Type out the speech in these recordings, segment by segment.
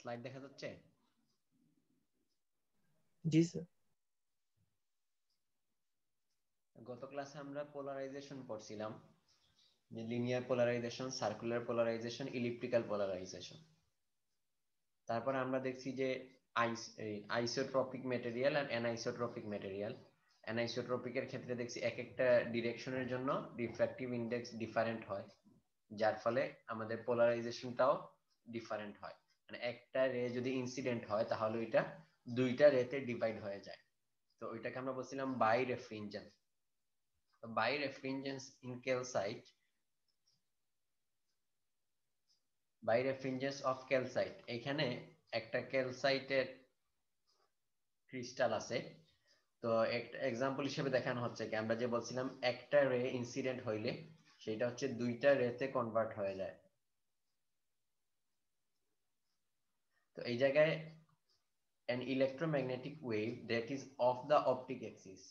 Slide দেখা যাচ্ছে? জি স্যার। গত ক্লাসে আমরা পোলারাইজেশন পড়ছিলাম, যে linear polarisation, circular polarisation, elliptical polarisation. তারপরে আমরা দেখছি যে আইসোট্রপিক মেটেরিয়াল আর অ্যানাইসোট্রপিক মেটেরিয়াল। অ্যানাইসোট্রপিকের ক্ষেত্রে দেখছি এক একটা ডিরেকশনের জন্য রিফ্র্যাক্টিভ ইন্ডেক্স ডিফারেন্ট হয়, যার ফলে আমাদের পোলারাইজেশনটাও ডিফারেন্ট হয়। মানে একটা রে যদি ইনসিডেন্ট হয় তাহলে ওইটা দুইটা রেতে ডিভাইড হয়ে যায়। তো ওইটাকে আমরা বলছিলাম birefringence. Birefringence in calcite, birefringence of calcite, এখানে একটা ক্যালসাইটের ক্রিস্টাল আছে। তো একটা এক্সাম্পল হিসেবে দেখানো হচ্ছে কি, আমরা যে বলছিলাম একটা রে ইনসিডেন্ট হইলে সেটা হচ্ছে দুইটা রেতে কনভার্ট হয়ে যায়। তো এই জায়গায় an electromagnetic wave that is off the optic axis,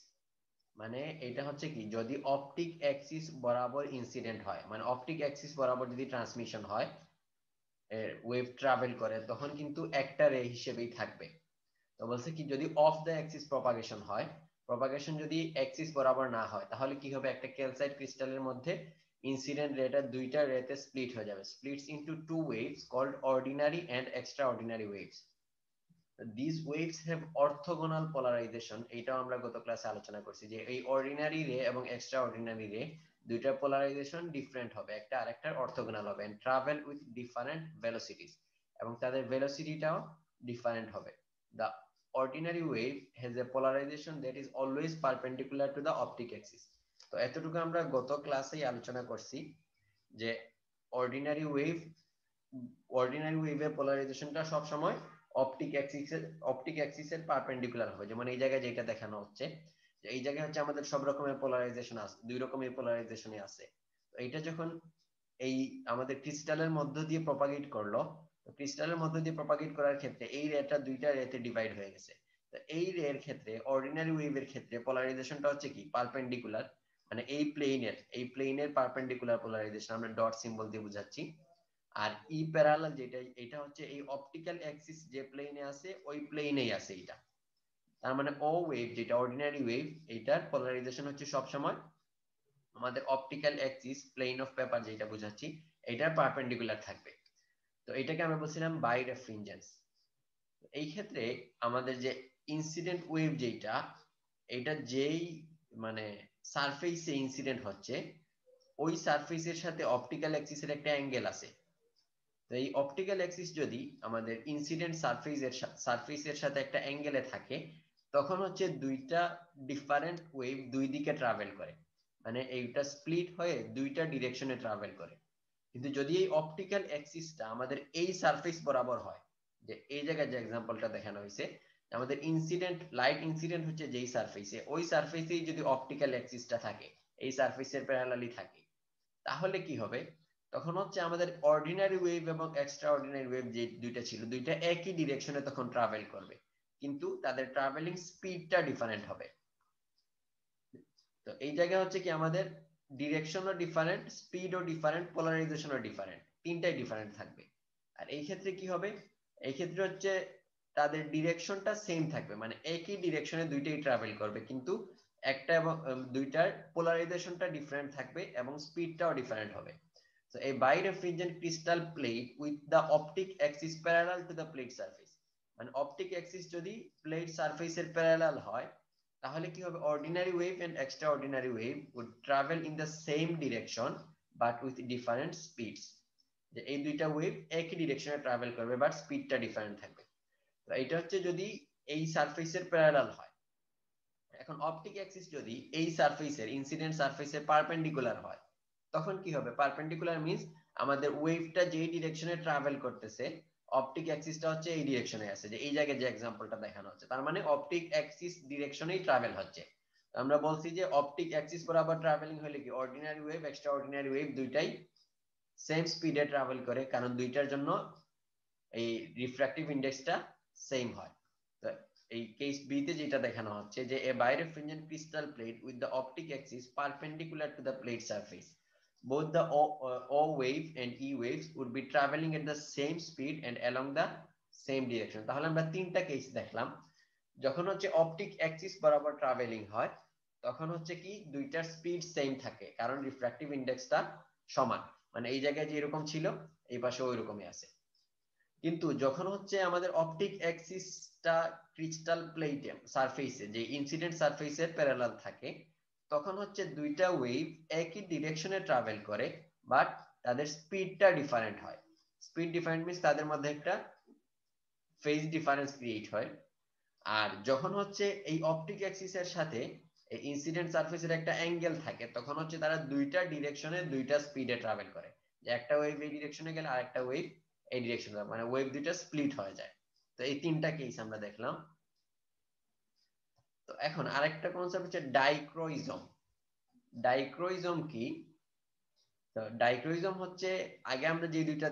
মানে এটা হচ্ছে কি, যদি অপটিক অ্যাক্সিস বরাবর ইনসিডেন্ট হয়, মানে অপটিক অ্যাক্সিস বরাবর যদি ট্রান্সমিশন হয়, ওয়েভ ট্রাভেল করে, তখন কিন্তু একটা রে হিসেবেই থাকবে। তো বলছে কি, যদি অফ দ্য অ্যাক্সিস প্রপাগেশন হয়, প্রপাগেশন যদি অ্যাক্সিস বরাবর না হয়, তাহলে কি হবে, একটা ক্যালসাইট ক্রিস্টালের মধ্যে ইনসিডেন্ট রেটা দুইটা রেতে স্প্লিট হয়ে যাবে, splits into two waves called ordinary and extra ordinary waves. these waves have orthogonal polarization, এটাও আমরা গত ক্লাসে আলোচনা করছি যে এই অর্ডিনারি রে এবং এক্সট্রা অর্ডিনারি রে দুইটা পোলারাইজেশন ডিফারেন্ট হবে, একটা আরেকটার অর্থোগোনাল হবে, এন্ড ট্রাভেল উইথ ডিফারেন্ট ভেলোসিটিস, এবং তাদের ভেলোসিটিটাও ডিফারেন্ট হবে। the ordinary wave has a polarization that is always perpendicular to the optic axis। তো এতটুকু আমরা গত ক্লাসেই আলোচনা করছি যে অর্ডিনারি ওয়েভের পোলারাইজেশনটা সব সময় অপটিক অ্যাক্সিসের পারপেন্ডিকুলার হবে। যেমন এই জায়গায় যেটা দেখানো হচ্ছে, যে এই জায়গায় হচ্ছে আমাদের সব রকমের পোলারাইজেশন আছে, দুই রকমের পোলারাইজেশনই আছে। তো এইটা যখন এই আমাদের ক্রিস্টালের মধ্য দিয়ে প্রপাগেট করলো, তো ক্রিস্টালের মধ্য দিয়ে প্রপাগেট করার ক্ষেত্রে এই রেটা দুইটা রেতে ডিভাইড হয়ে গেছে। তো এই রের ক্ষেত্রে, অর্ডিনারি ওয়েভের ক্ষেত্রে পোলারাইজেশনটা হচ্ছে কি, পারপেন্ডিকুলার, মানে এই প্লেনের পারপেন্ডিকুলার পোলারাইজেশন আমরা ডট সিম্বল দিয়ে বুঝাচ্ছি। আর ই প্যারালাল যেটা, এটা হচ্ছে এই অপটিক্যাল অ্যাক্সিস যে প্লেনে আছে ওই প্লেনেই আছে এটা। তার মানে ও ওয়েভ যেটা অর্ডিনারি ওয়েভ, এটার পোলারাইজেশন হচ্ছে সব সময় আমাদের optical axis plane of paper যেটা বুঝাচ্ছি এটার পারপেন্ডিকুলার থাকবে। তো এটাকে আমরা বলছিলাম বাই রেফ্রিনজেন্স। এই ক্ষেত্রে আমাদের যে ইনসিডেন্ট ওয়েভ যেটা, এটা যেই মানে সারফেসে ইনসিডেন্ট হচ্ছে, ওই সারফেসের সাথে অপটিক্যাল অ্যাক্সিসের একটা অ্যাঙ্গেল আছে। তো এই অপটিক্যাল অ্যাক্সিস যদি আমাদের ইনসিডেন্ট সারফেসের সাথে একটা অ্যাঙ্গেলে থাকে, তখন হচ্ছে দুইটা ডিফারেন্ট ওয়েভ দুই দিকে ট্রাভেল করে, মানে এইটা স্প্লিট হয়ে দুইটা ডিরেকশনে ট্রাভেল করে। কিন্তু যদি এই অপটিক্যাল অ্যাক্সিসটা আমাদের এই সারফেস বরাবর হয়, যে এই জায়গায় যে এক্সাম্পলটা দেখানো হয়েছে, আমাদের লাইট ইনসিডেন্ট হচ্ছে যেই সারফেসে, ওই সারফেসেই যদি অপটিক্যাল অ্যাক্সিসটা থাকে, এই সারফেসের প্যারালালি থাকে, তাহলে কি হবে, তখন হচ্ছে আমাদের অর্ডিনারি ওয়েভ এবং এক্সট্রা অর্ডিনারি ওয়েভ যে দুইটা ছিল, দুইটা একই ডিরেকশনে তখন ট্রাভেল করবে, কিন্তু তাদের ট্রাভেলিং স্পিডটা ডিফারেন্ট হবে। তো এই জায়গায় হচ্ছে কি, আমাদের ডিরেকশনও ডিফারেন্ট, স্পিডও ডিফারেন্ট, পোলারাইজেশনও ডিফারেন্ট, তিনটাই ডিফারেন্ট থাকবে। আর এই ক্ষেত্রে কি হবে, এই ক্ষেত্রে হচ্ছে তাদের ডিরেকশনটা সেম থাকবে, মানে একই ডিরেকশনে দুইটাই ট্রাভেল করবে, কিন্তু একটা এবং দুইটার পোলারাইজেশনটা ডিফারেন্ট থাকবে এবং স্পিডটাও ডিফারেন্ট হবে। So a birefringent crystal plate with the optic axis parallel to the plate surface, মানে অপটিক অ্যাক্সিস যদি প্লেট সারফেসের প্যারালাল হয়, তাহলে কি হবে, ordinary wave and extra ordinary wave would travel in the same direction but with different speeds. যে এই দুইটা ওয়েভ একই ডিরেকশনে ট্রাভেল করবে বাট স্পিডটা ডিফারেন্ট থাকবে। তো এটা হচ্ছে যদি এই সারফেসের প্যারালাল হয়। এখন অপটিক অ্যাক্সিস যদি এই সারফেসের ইনসিডেন্ট সারফেসের পারপেন্ডিকুলার হয়, তখন কি হবে, পারপেন্ডিকুলার মিন্স আমাদের ওয়েভটা যেই ডিরেকশনে ট্রাভেল করতেছে, অপটিক অ্যাক্সিসটা হচ্ছে এই ডিরেকশনে আছে, যে এই জায়গায় যে এক্সাম্পলটা দেখানো হচ্ছে, তার মানে অপটিক অ্যাক্সিস ডিরেকশনেই ট্রাভেল হচ্ছে। আমরা বলছি যে অপটিক অ্যাক্সিস বরাবর ট্রাভেলিং হলে কি, ordinary wave extra ordinary wave দুইটাই সেম স্পিডে ট্রাভেল করে, কারণ দুইটার জন্য এই রিফ্র্যাক্টিভ ইন্ডেক্সটা সেম হয়। তো এই কেস বি তে যেটা দেখানো হচ্ছে, যে এ birefringent crystal plate with the optic axis perpendicular to the plate surface, both the O wave and E waves would be traveling at the same speed and along the same direction. তাহলে আমরা তিনটা case দেখলাম। যখন হচ্ছে optic Axis বরাবর travelling হয় তখন হচ্ছে কি দুইটার স্পিড সেম থাকে, কারণ রিফ্র্যাক্টিভ ইন্ডেক্সটা সমান, মানে এই জায়গায় যে এরকম ছিল এই পাশে ওই রকমই আছে। কিন্তু যখন হচ্ছে আমাদের অপটিক অ্যাক্সিসটা ক্রিস্টাল প্লেটে সারফেসে যে ইনসিডেন্ট সারফেসের প্যারালাল থাকে, তখন হচ্ছে দুইটা ওয়েভ একই ডিরেকশনে ট্রাভেল করে, বাট তাদের স্পিডটা ডিফারেন্ট হয়। স্পিড ডিফারেন্ট মিন্স তাদের মধ্যে একটা ফেজ ডিফারেন্স ক্রিয়েট হয়। আর যখন হচ্ছে এই অপটিক অ্যাক্সিসের সাথে এই ইনসিডেন্ট সারফেসের একটা অ্যাঙ্গেল থাকে, তখন হচ্ছে তারা দুইটা ডিরেকশনে দুইটা স্পিডে ট্রাভেল করে, যে একটা ওয়েভ এই ডিরেকশনে গেলে আরেকটা ওয়েভ এই ডিরেকশনে, মানে ওয়েভ দুইটা স্প্লিট হয়ে যায়। তো এই তিনটা কেস আমরা দেখলাম। তো এখন আরেকটা কনসেপ্ট হচ্ছে ডাইক্রোইজম। ডাইক্রোইজম কি? তো ডাইক্রোইজম হচ্ছে আগে আমরা যে দুইটা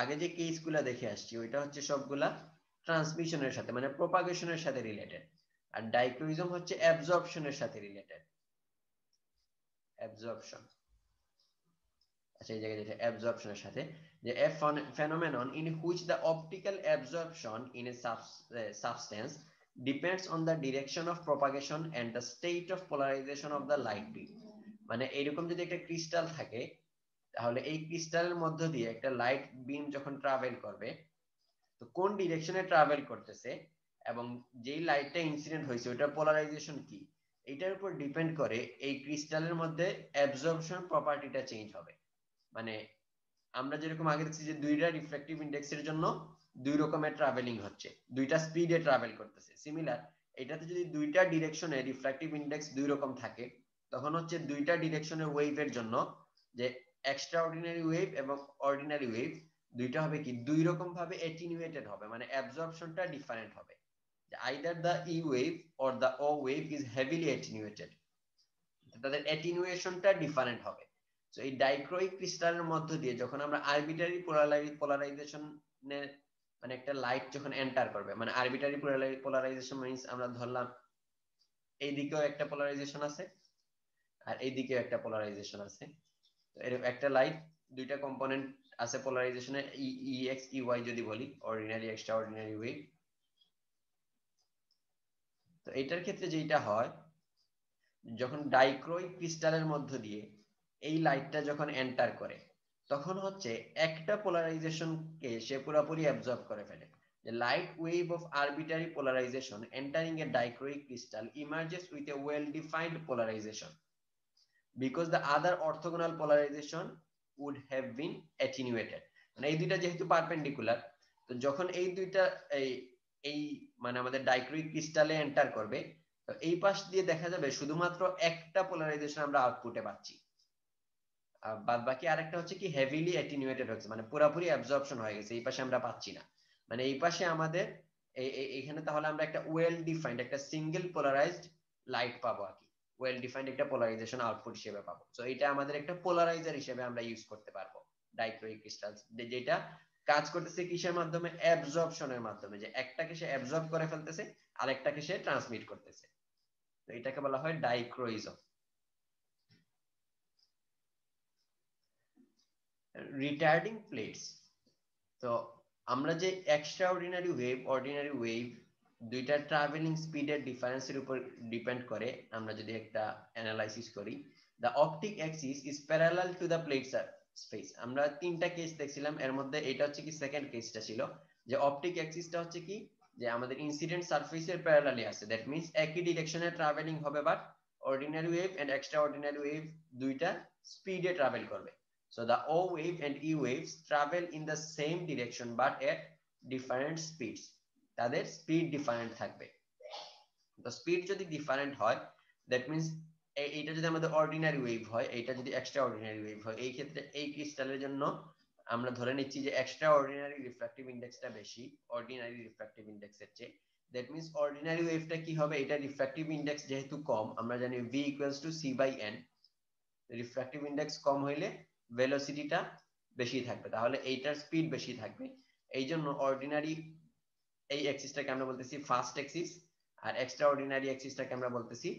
আগে যে কেসগুলা দেখে আসছি ওইটা হচ্ছে সবগুলা ট্রান্সমিশনের সাথে মানে প্রপাগেশনের সাথে রিলেটেড, আর ডাইক্রোইজম হচ্ছে অ্যাবজর্পশনের সাথে রিলেটেড। অ্যাবজর্পশন, আচ্ছা এই জায়গায় যেটা অ্যাবজর্পশনের সাথে, যে a phenomenon in which the optical absorption in a substance depends on the direction of propagation and the state of polarization of the light beam। মানে এরকম যদি একটা ক্রিস্টাল থাকে, তাহলে এই ক্রিস্টালের মধ্য দিয়ে একটা লাইট বিম যখন ট্রাভেল করবে, তো কোন ডিরেকশনে ট্রাভেল করতেছে এবং যেই লাইটটা ইনসিডেন্ট হয়েছে ওটার পোলারাইজেশন কি, এটার উপর ডিপেন্ড করে এই ক্রিস্টালের মধ্যে অ্যাবজর্পশন প্রপার্টিটা চেঞ্জ হবে। মানে আমরা যেরকম আগে দেখছি যে দুইটা রিফ্র্যাক্টিভ ইন্ডেক্সের জন্য দুই রকমের ট্রাভেলিং হচ্ছে, দুইটা স্পিডে ট্রাভেল করতেছে, সিমিলার এটাতে যদি দুইটা ডিরেকশনে রিফ্র্যাক্টিভ ইন্ডেক্স দুই রকম থাকে, তখন হচ্ছে দুইটা ডিরেকশনের ওয়েভের জন্য যে এক্সট্রা অর্ডিনারি ওয়েভ এবং অর্ডিনারি ওয়েভ দুইটা হবে কি দুই রকম ভাবে অ্যাটেনুয়েটেড হবে, মানে অ্যাবজর্পশনটা ডিফারেন্ট হবে। Either the E wave or the O wave is heavily attenuated, তাদের অ্যাটেনুয়েশনটা ডিফারেন্ট হবে। তো এই ডাইক্রোইক ক্রিস্টালের মধ্য দিয়ে যখন আমরা আরবিটারি পোলারাইজেশনের মানে একটা লাইট যখন এন্টার করবে, মানে আরবিটারি পোলারাইজেশন মিন্স আমরা ধরলাম এই দিকেও একটা পোলারাইজেশন আছে আর এই দিকেও একটা পোলারাইজেশন আছে, তো এরকম একটা লাইট দুইটা কম্পোনেন্ট আছে পোলারাইজেশনে, ই এক্স ই ওয়াই যদি বলি, অর্ডিনারি এক্সট্রা অর্ডিনারি ওয়েভ। তো এটার ক্ষেত্রে যেটা হয়, যখন ডাইক্রোইক ক্রিস্টালের মধ্য দিয়ে এই লাইটটা যখন এন্টার করে, তখন হচ্ছে একটা পোলারাইজেশনকে সে পুরোপুরি অ্যাবজর্ব করে ফেলে। The light wave of arbitrary polarization entering a dichroic crystal emerges with a well-defined polarization because the other orthogonal polarization would have been attenuated। মানে এই দুইটা যেহেতু পারপেন্ডিকুলার, তো যখন এই দুইটা এই এই মানে আমাদের ডাইক্রোইক ক্রিস্টালে এন্টার করবে, তো এই পাশ দিয়ে দেখা যাবে শুধুমাত্র একটা পোলারাইজেশন আমরা আউটপুটে পাচ্ছি, বাদ বাকি আরেকটা হচ্ছে কি হেভিলি অ্যাটেনুয়েটেড হচ্ছে, মানে পুরোপুরি অ্যাবজর্পশন হয়ে গেছে, এই পাশে আমরা পাচ্ছি না। মানে এই পাশে আমাদের এখানে তাহলে আমরা একটা ওয়েল ডিফাইন্ড একটা সিঙ্গেল পোলারাইজড লাইট পাবো আর কি, ওয়েল ডিফাইন্ড একটা পোলারাইজেশন আউটপুট হিসেবে পাবো। তো এটা আমাদের একটা পোলারাইজার হিসেবে আমরা ইউজ করতে পারবো ডাইক্রোইক ক্রিস্টাল, যেটা কাজ করতেছে কিসের মাধ্যমে, অ্যাবজর্পশনের মাধ্যমে, যে একটাকে সে অ্যাবজর্ব করে ফেলতেছে আরেকটাকে সে ট্রান্সমিট করতেছে। তো এটাকে বলা হয় ডাইক্রোইজম। রিটার্ডিং প্লেটস, তো আমরা যে extra ordinary wave ordinary wave দুইটা ট্রাভেলিং স্পিডের ডিফারেন্সের উপর ডিপেন্ড করে, আমরা যদি একটা অ্যানালাইসিস করি, the optic Axis is parallel to the plate space. আমরা তিনটা কেস দেখছিলাম, এর মধ্যে এটা হচ্ছে কি সেকেন্ড কেসটা ছিল, যে অপটিক অ্যাক্সিসটা হচ্ছে কি যে আমাদের ইনসিডেন্ট সারফেসের প্যারালালি আছে, দ্যাট মিন্স একই ডিরেকশনে ট্রাভেলিং হবে, but ordinary wave and extra ordinary wave দুইটা স্পিডে ট্রাভেল করবে। So the O wave and E waves travel in the same direction but at different speeds, তাদের স্পিড ডিফারেন্ট থাকবে। তো স্পিড যদি ডিফারেন্ট হয়, দ্যাট মিন্স এইটা যদি আমাদের অর্ডিনারি ওয়েভ হয়, এইটা যদি এক্সট্রা অর্ডিনারি ওয়েভ হয়, এই ক্ষেত্রে এই ক্রিস্টালের জন্য আমরা ধরে নিচ্ছি যে এক্সট্রা অর্ডিনারি রিফ্র্যাক্টিভ ইন্ডেক্সটা বেশি অর্ডিনারি রিফ্র্যাক্টিভ ইন্ডেক্সের চেয়ে। দ্যাট মিন্স অর্ডিনারি ওয়েভটা কি হবে, এটা রিফ্র্যাক্টিভ ইন্ডেক্স যেহেতু কম, আমরা জানি v equals to c/n, refractive index কম হইলে ভেলোসিটিটা বেশি থাকবে, তাহলে এইটার স্পিড বেশি থাকবে। এই জন্য অর্ডিনারি এই অ্যাক্সিসটাকে আমরা বলতেছি ফাস্ট অ্যাক্সিস, আর এক্সট্রা অর্ডিনারি অ্যাক্সিসটাকে আমরা বলতেছি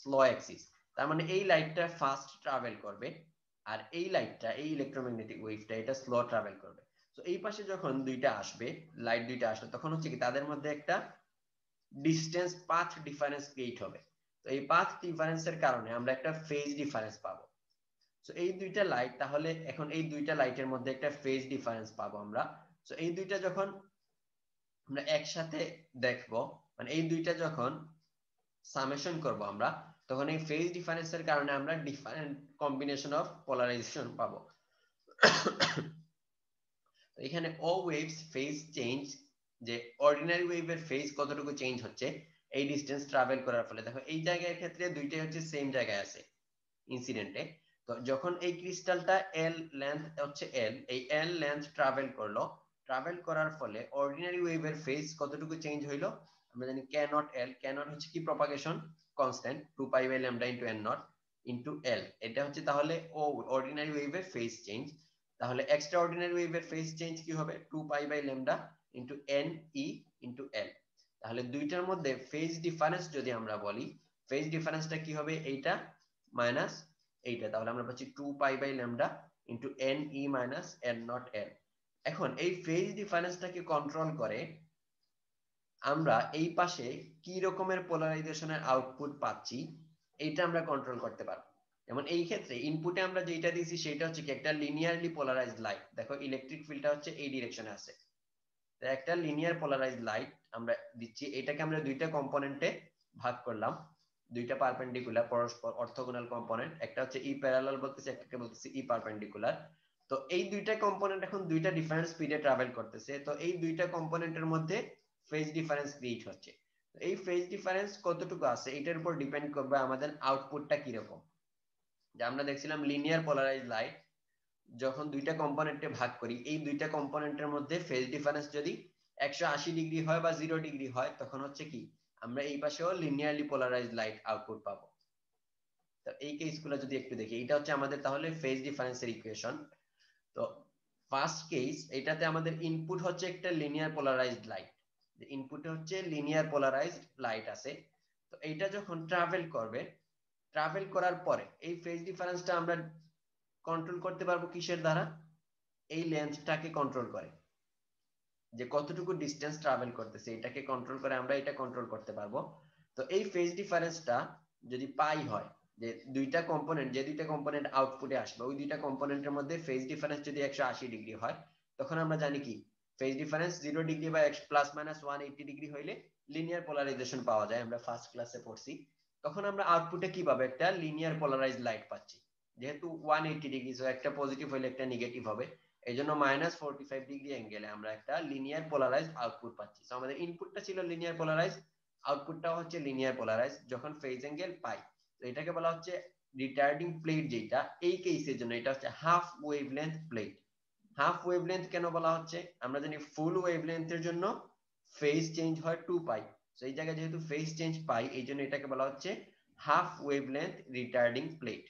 স্লো অ্যাক্সিস। তার মানে এই লাইটটা ফাস্ট ট্রাভেল করবে আর এই লাইটটা এই ইলেকট্রোম্যাগনেটিক ওয়েভটা এটা স্লো ট্রাভেল করবে। তো এই পাশে যখন দুইটা আসবে, লাইট দুইটা আসবে, তখন হচ্ছে কি তাদের মধ্যে একটা ডিসটেন্স পাথ ডিফারেন্স ক্রিয়েট হবে। তো এই পাথ ডিফারেন্সের কারণে আমরা একটা ফেজ ডিফারেন্স পাবো। তো এই দুইটা লাইট, তাহলে এখন এই দুইটা লাইটের মধ্যে একটা ফেজ ডিফারেন্স পাবো আমরা। তো এই দুইটা যখন আমরা একসাথে দেখবো, মানে এই দুইটা যখন সামেশন করব আমরা, তখন এই ফেজ ডিফারেন্সের কারণে আমরা ডিফারেন্ট কম্বিনেশন অফ পোলারাইজেশন পাবো। এখানে ও ওয়েভস ফেজ চেঞ্জ, যে অর্ডিনারি ওয়েভের ফেজ কতটুকু চেঞ্জ হচ্ছে এই ডিসটেন্স ট্রাভেল করার ফলে। দেখো এই জায়গার ক্ষেত্রে দুইটাই হচ্ছে সেম জায়গায় আছে ইনসিডেন্টে। তো যখন এই ক্রিস্টালটা এল লেন্থ হচ্ছে এল, এই এল লেন্থ ট্রাভেল করলো, ট্রাভেল করার ফলে অর্ডিনারি ওয়েভের ফেজ কতটুকু চেঞ্জ হইলো আমরা জানি কে নট এল। কে নট হচ্ছে কি propagation constant 2π/λ * n naught into L. এটা হচ্ছে তাহলে ও অর্ডিনারি ওয়েভের ফেজ চেঞ্জ। তাহলে এক্সট্রা অর্ডিনারি ওয়েভের ফেজ চেঞ্জ কি হবে 2π/λ into n e into L. তাহলে দুইটার মধ্যে ফেজ ডিফারেন্স যদি আমরা বলি, ফেজ ডিফারেন্সটা কি হবে এইটা মাইনাস এইটা, তাহলে আমরা পাচ্ছি 2π/λ into n e minus n naught l। এখন এই ফেজ ডিফারেন্সটাকে কন্ট্রোল করে আমরা এই পাশে কি রকমের পোলারাইজেশনের আউটপুট পাচ্ছি এইটা আমরা কন্ট্রোল করতে পারবো। যেমন এই ক্ষেত্রে ইনপুটে আমরা যেটা দিয়েছি সেটা হচ্ছে কি একটা লিনিয়ারলি পোলারাইজড লাইট। দেখো ইলেকট্রিক ফিল্ডটা হচ্ছে এই ডিরেকশনে আছে, তো একটা লিনিয়ার পোলারাইজড লাইট আমরা দিচ্ছি। এটাকে আমরা দুইটা কম্পোনেন্টে ভাগ করলাম, দুইটা পারপেন্ডিকুলার পরস্পর অর্থোগোনাল কম্পোনেন্ট, একটা হচ্ছে ই প্যারালাল বলতেছি, একটাকে বলতেছি ই পারপেন্ডিকুলার। তো এই দুইটা কম্পোনেন্ট এখন দুইটা ডিফারেন্ট স্পিডে ট্রাভেল করতেছে, তো এই দুইটা কম্পোনেন্টের মধ্যে ফেজ ডিফারেন্স ক্রিয়েট হচ্ছে। এই ফেজ ডিফারেন্স কতটুকু আছে এটার উপর ডিপেন্ড করবে আমাদের আউটপুটটা কিরকম। যে আমরা দেখছিলাম লিনিয়ার পোলারাইজড লাইট যখন দুইটা কম্পোনেন্টে ভাগ করি, এই দুইটা কম্পোনেন্টের মধ্যে ফেজ ডিফারেন্স যদি 180 ডিগ্রি হয় বা 0 ডিগ্রি হয়, তখন হচ্ছে কি আমরা এই পাশেও লিনিয়ারলি পোলারাইজড লাইট আউটপুট পাবো। তো এই কেসগুলো যদি একটু দেখি, এটা হচ্ছে আমাদের তাহলে ফেজ ডিফারেন্সের ইকুয়েশন। তো ফার্স্ট কেস, এটাতে আমাদের ইনপুট হচ্ছে একটা লিনিয়ার পোলারাইজড লাইট, যে ইনপুটে হচ্ছে লিনিয়ার পোলারাইজড লাইট আছে। তো এইটা যখন ট্রাভেল করবে, ট্রাভেল করার পরে এই ফেজ ডিফারেন্সটা আমরা কন্ট্রোল করতে পারবো কিসের দ্বারা, এই লেন্থটাকে কন্ট্রোল করে, যে কতটুকু ডিসটেন্স ট্রাভেল করতেছে এটাকে কন্ট্রোল করে আমরা এটা কন্ট্রোল করতে পারবো। তো এই ফেজ ডিফারেন্সটা যদি পাই হয়, যে দুইটা কম্পোনেন্ট, যে দুইটা কম্পোনেন্ট আউটপুটে আসবে ওই দুইটা কম্পোনেন্টের মধ্যে ফেজ ডিফারেন্স যদি 180 ডিগ্রি হয়, তখন আমরা জানি কি ফেজ ডিফারেন্স 0 ডিগ্রি বা প্লাস মাইনাস 180 ডিগ্রি হইলে লিনিয়ার পোলারাইজেশন পাওয়া যায়, আমরা ফার্স্ট ক্লাসে পড়ছি। তখন আমরা আউটপুটে কি পাবো, একটা লিনিয়ার পোলারাইজড লাইট পাচ্ছি। যেহেতু 180 ডিগ্রি, সো একটা পজিটিভ হইলে একটা নেগেটিভ হবে, এই জন্য -45 ডিগ্রি অ্যাঙ্গেলে আমরা একটা লিনিয়ার পোলারাইজড আউটপুট পাচ্ছি। তো আমাদের ইনপুটটা ছিল লিনিয়ার পোলারাইজড, আউটপুটটাও হচ্ছে লিনিয়ার পোলারাইজড যখন ফেজ অ্যাঙ্গেল পাই। তো এটাকে বলা হচ্ছে রিটার্ডিং প্লেট। যেটা এই কেসের জন্য এটা হচ্ছে half wavelength plate. Half wavelength কেন বলা হচ্ছে, আমরা জানি ফুল ওয়েভলেন্থের জন্য ফেজ চেঞ্জ হয় 2π। তো এই জায়গায় যেহেতু ফেজ চেঞ্জ পাই, এই জন্য এটাকে বলা হচ্ছে হাফ ওয়েভলেন্থ রিটার্ডিং প্লেট।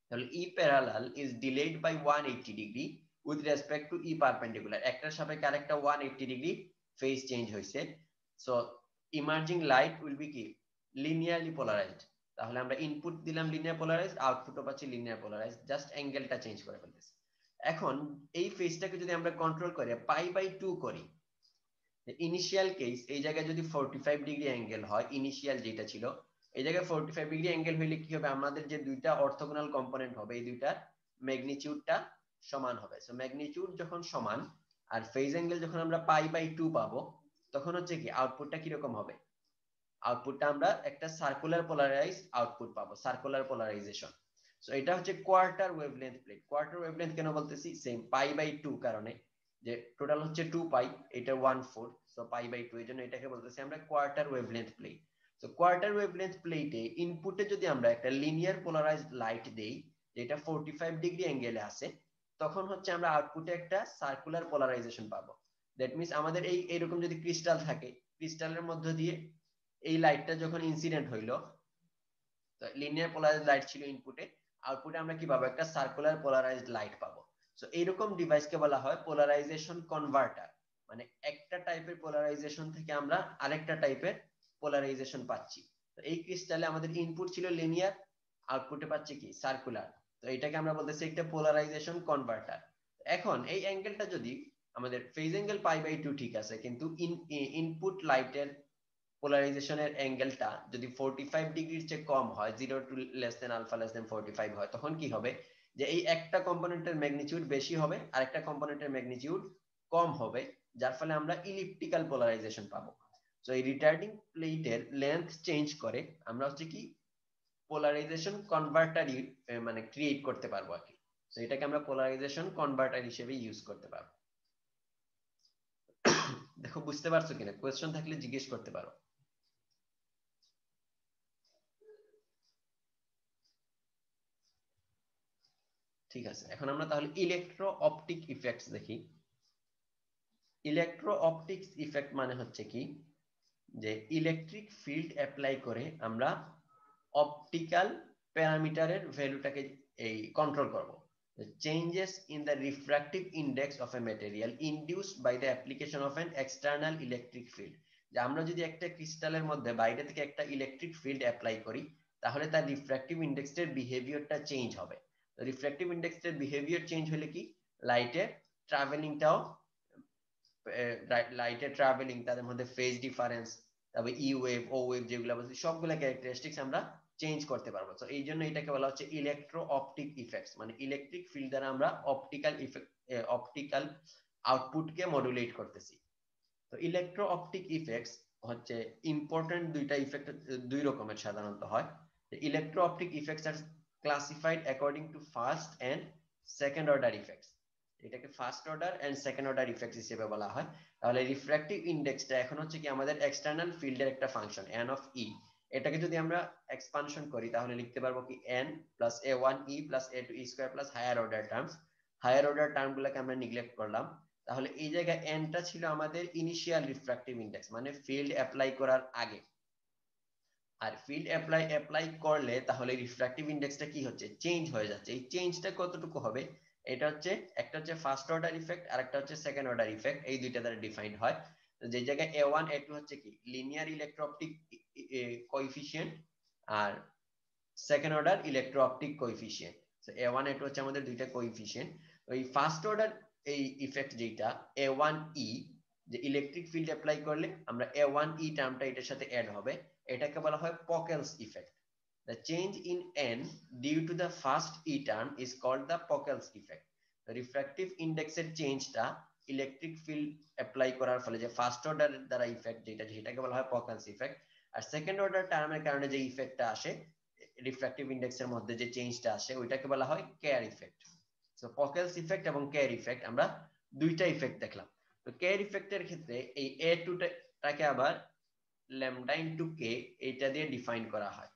তাহলে E parallel is delayed by 180 degree with respect to E perpendicular. একটার সাপেক্ষে আরেকটা 180 ডিগ্রি ফেজ চেঞ্জ হয়েছে। So emerging light will be কি লিনিয়ারলি পোলারাইজড। তাহলে আমরা ইনপুট দিলাম লিনিয়ার পোলারাইজড, আউটপুটও পাচ্ছি লিনিয়ার পোলারাইজড, জাস্ট অ্যাঙ্গেলটা চেঞ্জ করে ফেলতেছি। এখন এই ফেজটাকে যদি আমরা কন্ট্রোল করে π/2 করি, ইনিশিয়াল কেস এই জায়গায় যদি 45 ডিগ্রি অ্যাঙ্গেল হয়, ইনিশিয়াল যেটা ছিল এই জায়গায় 45 ডিগ্রি অ্যাঙ্গেল হইলে কি হবে, আমাদের যে দুইটা অর্থোগোনাল কম্পোনেন্ট হবে এই দুইটার ম্যাগনিটিউডটা সমান হবে। সো ম্যাগনিটিউড যখন সমান আর ফেজ অ্যাঙ্গেল যখন আমরা π/2 পাবো, তখন হচ্ছে কি আউটপুটটা কিরকম হবে, আউটপুটটা আমরা একটা সার্কুলার পোলারাইজ আউটপুট পাবো, সার্কুলার পোলারাইজেশন। সো এটা হচ্ছে quarter wavelength plate. Quarter wavelength কেন বলতেছি, সেম π/2 কারণে, যে টোটাল হচ্ছে 2π, এটা 1/4, সো π/2 এর জন্য এটাকে বলতেছি আমরা কোয়ার্টার ওয়েভলেন্থ প্লেট। তো কোয়ার্টার ওয়েভলেন্থ প্লেটে ইনপুটে যদি আমরা একটা লিনিয়ার পোলারাইজড লাইট দেই যেটা 45 ডিগ্রি অ্যাঙ্গেলে আছে, তখন হচ্ছে আমরা আউটপুটে একটা সার্কুলার পোলারাইজেশন পাবো। দ্যাট মিন্স আমাদের এই এরকম যদি ক্রিস্টাল থাকে, ক্রিস্টালের মধ্য দিয়ে এই লাইটটা যখন ইনসিডেন্ট হইলো, তো লিনিয়ার পোলারাইজড লাইট ছিল ইনপুটে, আউটপুটে আমরা কি পাবো, একটা সার্কুলার পোলারাইজড লাইট পাবো। সো এইরকম ডিভাইসকে বলা হয় পোলারাইজেশন কনভার্টার। মানে একটা টাইপের পোলারাইজেশন থেকে আমরা আরেকটা টাইপের পোলারাইজেশন পাচ্ছি। তো এই ক্রিস্টালে আমাদের ইনপুট ছিল লিনিয়ার, আউটপুটে পাচ্ছি কি সার্কুলার। তো এটাকে আমরা বলতেছি একটা পোলারাইজেশন কনভার্টার। এখন এই অ্যাঙ্গেলটা যদি আমাদের ফেজ অ্যাঙ্গেল π/2 ঠিক আছে, কিন্তু ইনপুট লাইটের পোলারাইজেশনের অ্যাঙ্গেলটা যদি 45 ডিগ্রির চেয়ে কম হয়, 0 to less than alpha less than 45 হয়, তখন কি হবে যে এই একটা কম্পোনেন্টের ম্যাগনিটিউড বেশি হবে আর একটা কম্পোনেন্টের ম্যাগনিটিউড কম হবে, যার ফলে আমরা ইলিপ্টিক্যাল পোলারাইজেশন পাবো। সো এই রিটার্ডিং প্লেটের লেন্থ চেঞ্জ করে আমরা হচ্ছে কি পোলারাইজেশন কনভার্টার মানে ক্রিয়েট করতে পারবো আর কি। তো এটাকে আমরা পোলারাইজেশন কনভার্টার হিসেবে ইউজ করতে পারবো। দেখো বুঝতে পারছো কিনা, কোয়েশ্চেন থাকলে জিজ্ঞেস করতে পারো। ঠিক আছে, এখন আমরা তাহলে ইলেকট্রো অপটিক ইফেক্টস দেখি। ইলেকট্রো অপটিক্স ইফেক্ট মানে হচ্ছে কি যে ইলেকট্রিক ফিল্ড অ্যাপ্লাই করে আমরা অপটিক্যাল প্যারামিটারের ভ্যালুটাকে এই কন্ট্রোল করব। Changes in the refractive index of a material induced by the application of an external electric field. যে আমরা যদি একটা ক্রিস্টালের মধ্যে বাইরে থেকে একটা ইলেকট্রিক ফিল্ড অ্যাপ্লাই করি, তাহলে তার রিফ্র্যাক্টিভ ইন্ডেক্সের বিহেভিয়ারটা চেঞ্জ হবে। রিফ্র্যাক্টিভ ইন্ডেক্সের বিহেভিয়ার চেঞ্জ হলে কি লাইটের ট্রাভেলিংটাও, লাইটের ট্রাভেলিং, তাদের মধ্যে ফেজ ডিফারেন্স, তারপর ই ওয়েভ ও ওয়েভ যেগুলো বলছি সবগুলো ক্যারেক্টারিস্টিক্স আমরা চেঞ্জ করতে পারবো। তো এই জন্য এটাকে বলা হচ্ছে ইলেকট্রো অপটিক ইফেক্টস, মানে ইলেকট্রিক ফিল্ড দ্বারা আমরা অপটিক্যাল ইফেক্ট, অপটিক্যাল আউটপুটকে মডুলেট করতেছি। তো ইলেকট্রো অপটিক ইফেক্টস হচ্ছে ইম্পর্টেন্ট দুইটা ইফেক্ট, দুই রকমের সাধারণত হয়। Electro optic effects are classified according to first and second order effects. এটাকে first order and second order effect হিসেবে বলা হয়। তাহলে রিফ্র্যাক্টিভ ইন্ডেক্সটা এখন হচ্ছে কি আমাদের এক্সটার্নাল ফিল্ডের একটা ফাংশন n অফ e। এটাকে যদি আমরা এক্সপানশন করি তাহলে লিখতে পারবো কি n plus a1e plus a2e square plus higher order terms. Higher order টার্মগুলোকে আমরা নেগলেক্ট করলাম। তাহলে এই জায়গায় nটা ছিল আমাদের ইনিশিয়াল রিফ্র্যাক্টিভ ইন্ডেক্স, মানে ফিল্ড অ্যাপ্লাই করার আগে। আর ফিল্ড অ্যাপ্লাই করলে তাহলে রিফ্র্যাক্টিভ ইন্ডেক্সটা কি হচ্ছে, চেঞ্জ হয়ে যাচ্ছে। এই চেঞ্জটা কতটুকু হবে, এটা হচ্ছে একটা হচ্ছে ফার্স্ট অর্ডার ইফেক্ট আর একটা হচ্ছে সেকেন্ড অর্ডার ইফেক্ট, এই দুইটা দ্বারা ডিফাইন্ড হয়। তো যে জায়গায় a1 a2 হচ্ছে কি লিনিয়ার ইলেকট্রো অপটিক কোএফিশিয়েন্ট আর second order electro optic coefficient. তো a1 a2 হচ্ছে আমাদের দুইটা কোএফিশিয়েন্ট। ওই ফার্স্ট অর্ডার এই ইফেক্ট যেটা a1e, যে ইলেকট্রিক ফিল্ড অ্যাপ্লাই করলে আমরা a1e টার্মটা এটার সাথে অ্যাড হবে, এটাকে বলা হয় পকেলস effect. The change in n due to the first e term is called the Pockel's effect. The refractive index এর চেঞ্জটা ইলেকট্রিক ফিল্ড অ্যাপ্লাই করার ফলে যে ফার্স্ট অর্ডার দ্বারা ইফেক্ট যেটা, সেটাকে বলা হয় Pockel's effect। আর সেকেন্ড অর্ডার টার্মের কারণে যে ইফেক্টটা আসে রিফ্র্যাক্টিভ ইন্ডেক্সের মধ্যে যে চেঞ্জটা আসে ওইটাকে বলা হয় কেয়ার ইফেক্ট। সো পকেলস ইফেক্ট এবং কেয়ার ইফেক্ট আমরা দুইটা ইফেক্ট দেখলাম। তো কেয়ার ইফেক্টের ক্ষেত্রে এই a2 টাকে আবার ল্যামডা ইনটু কে এইটা দিয়ে ডিফাইন করা হয়।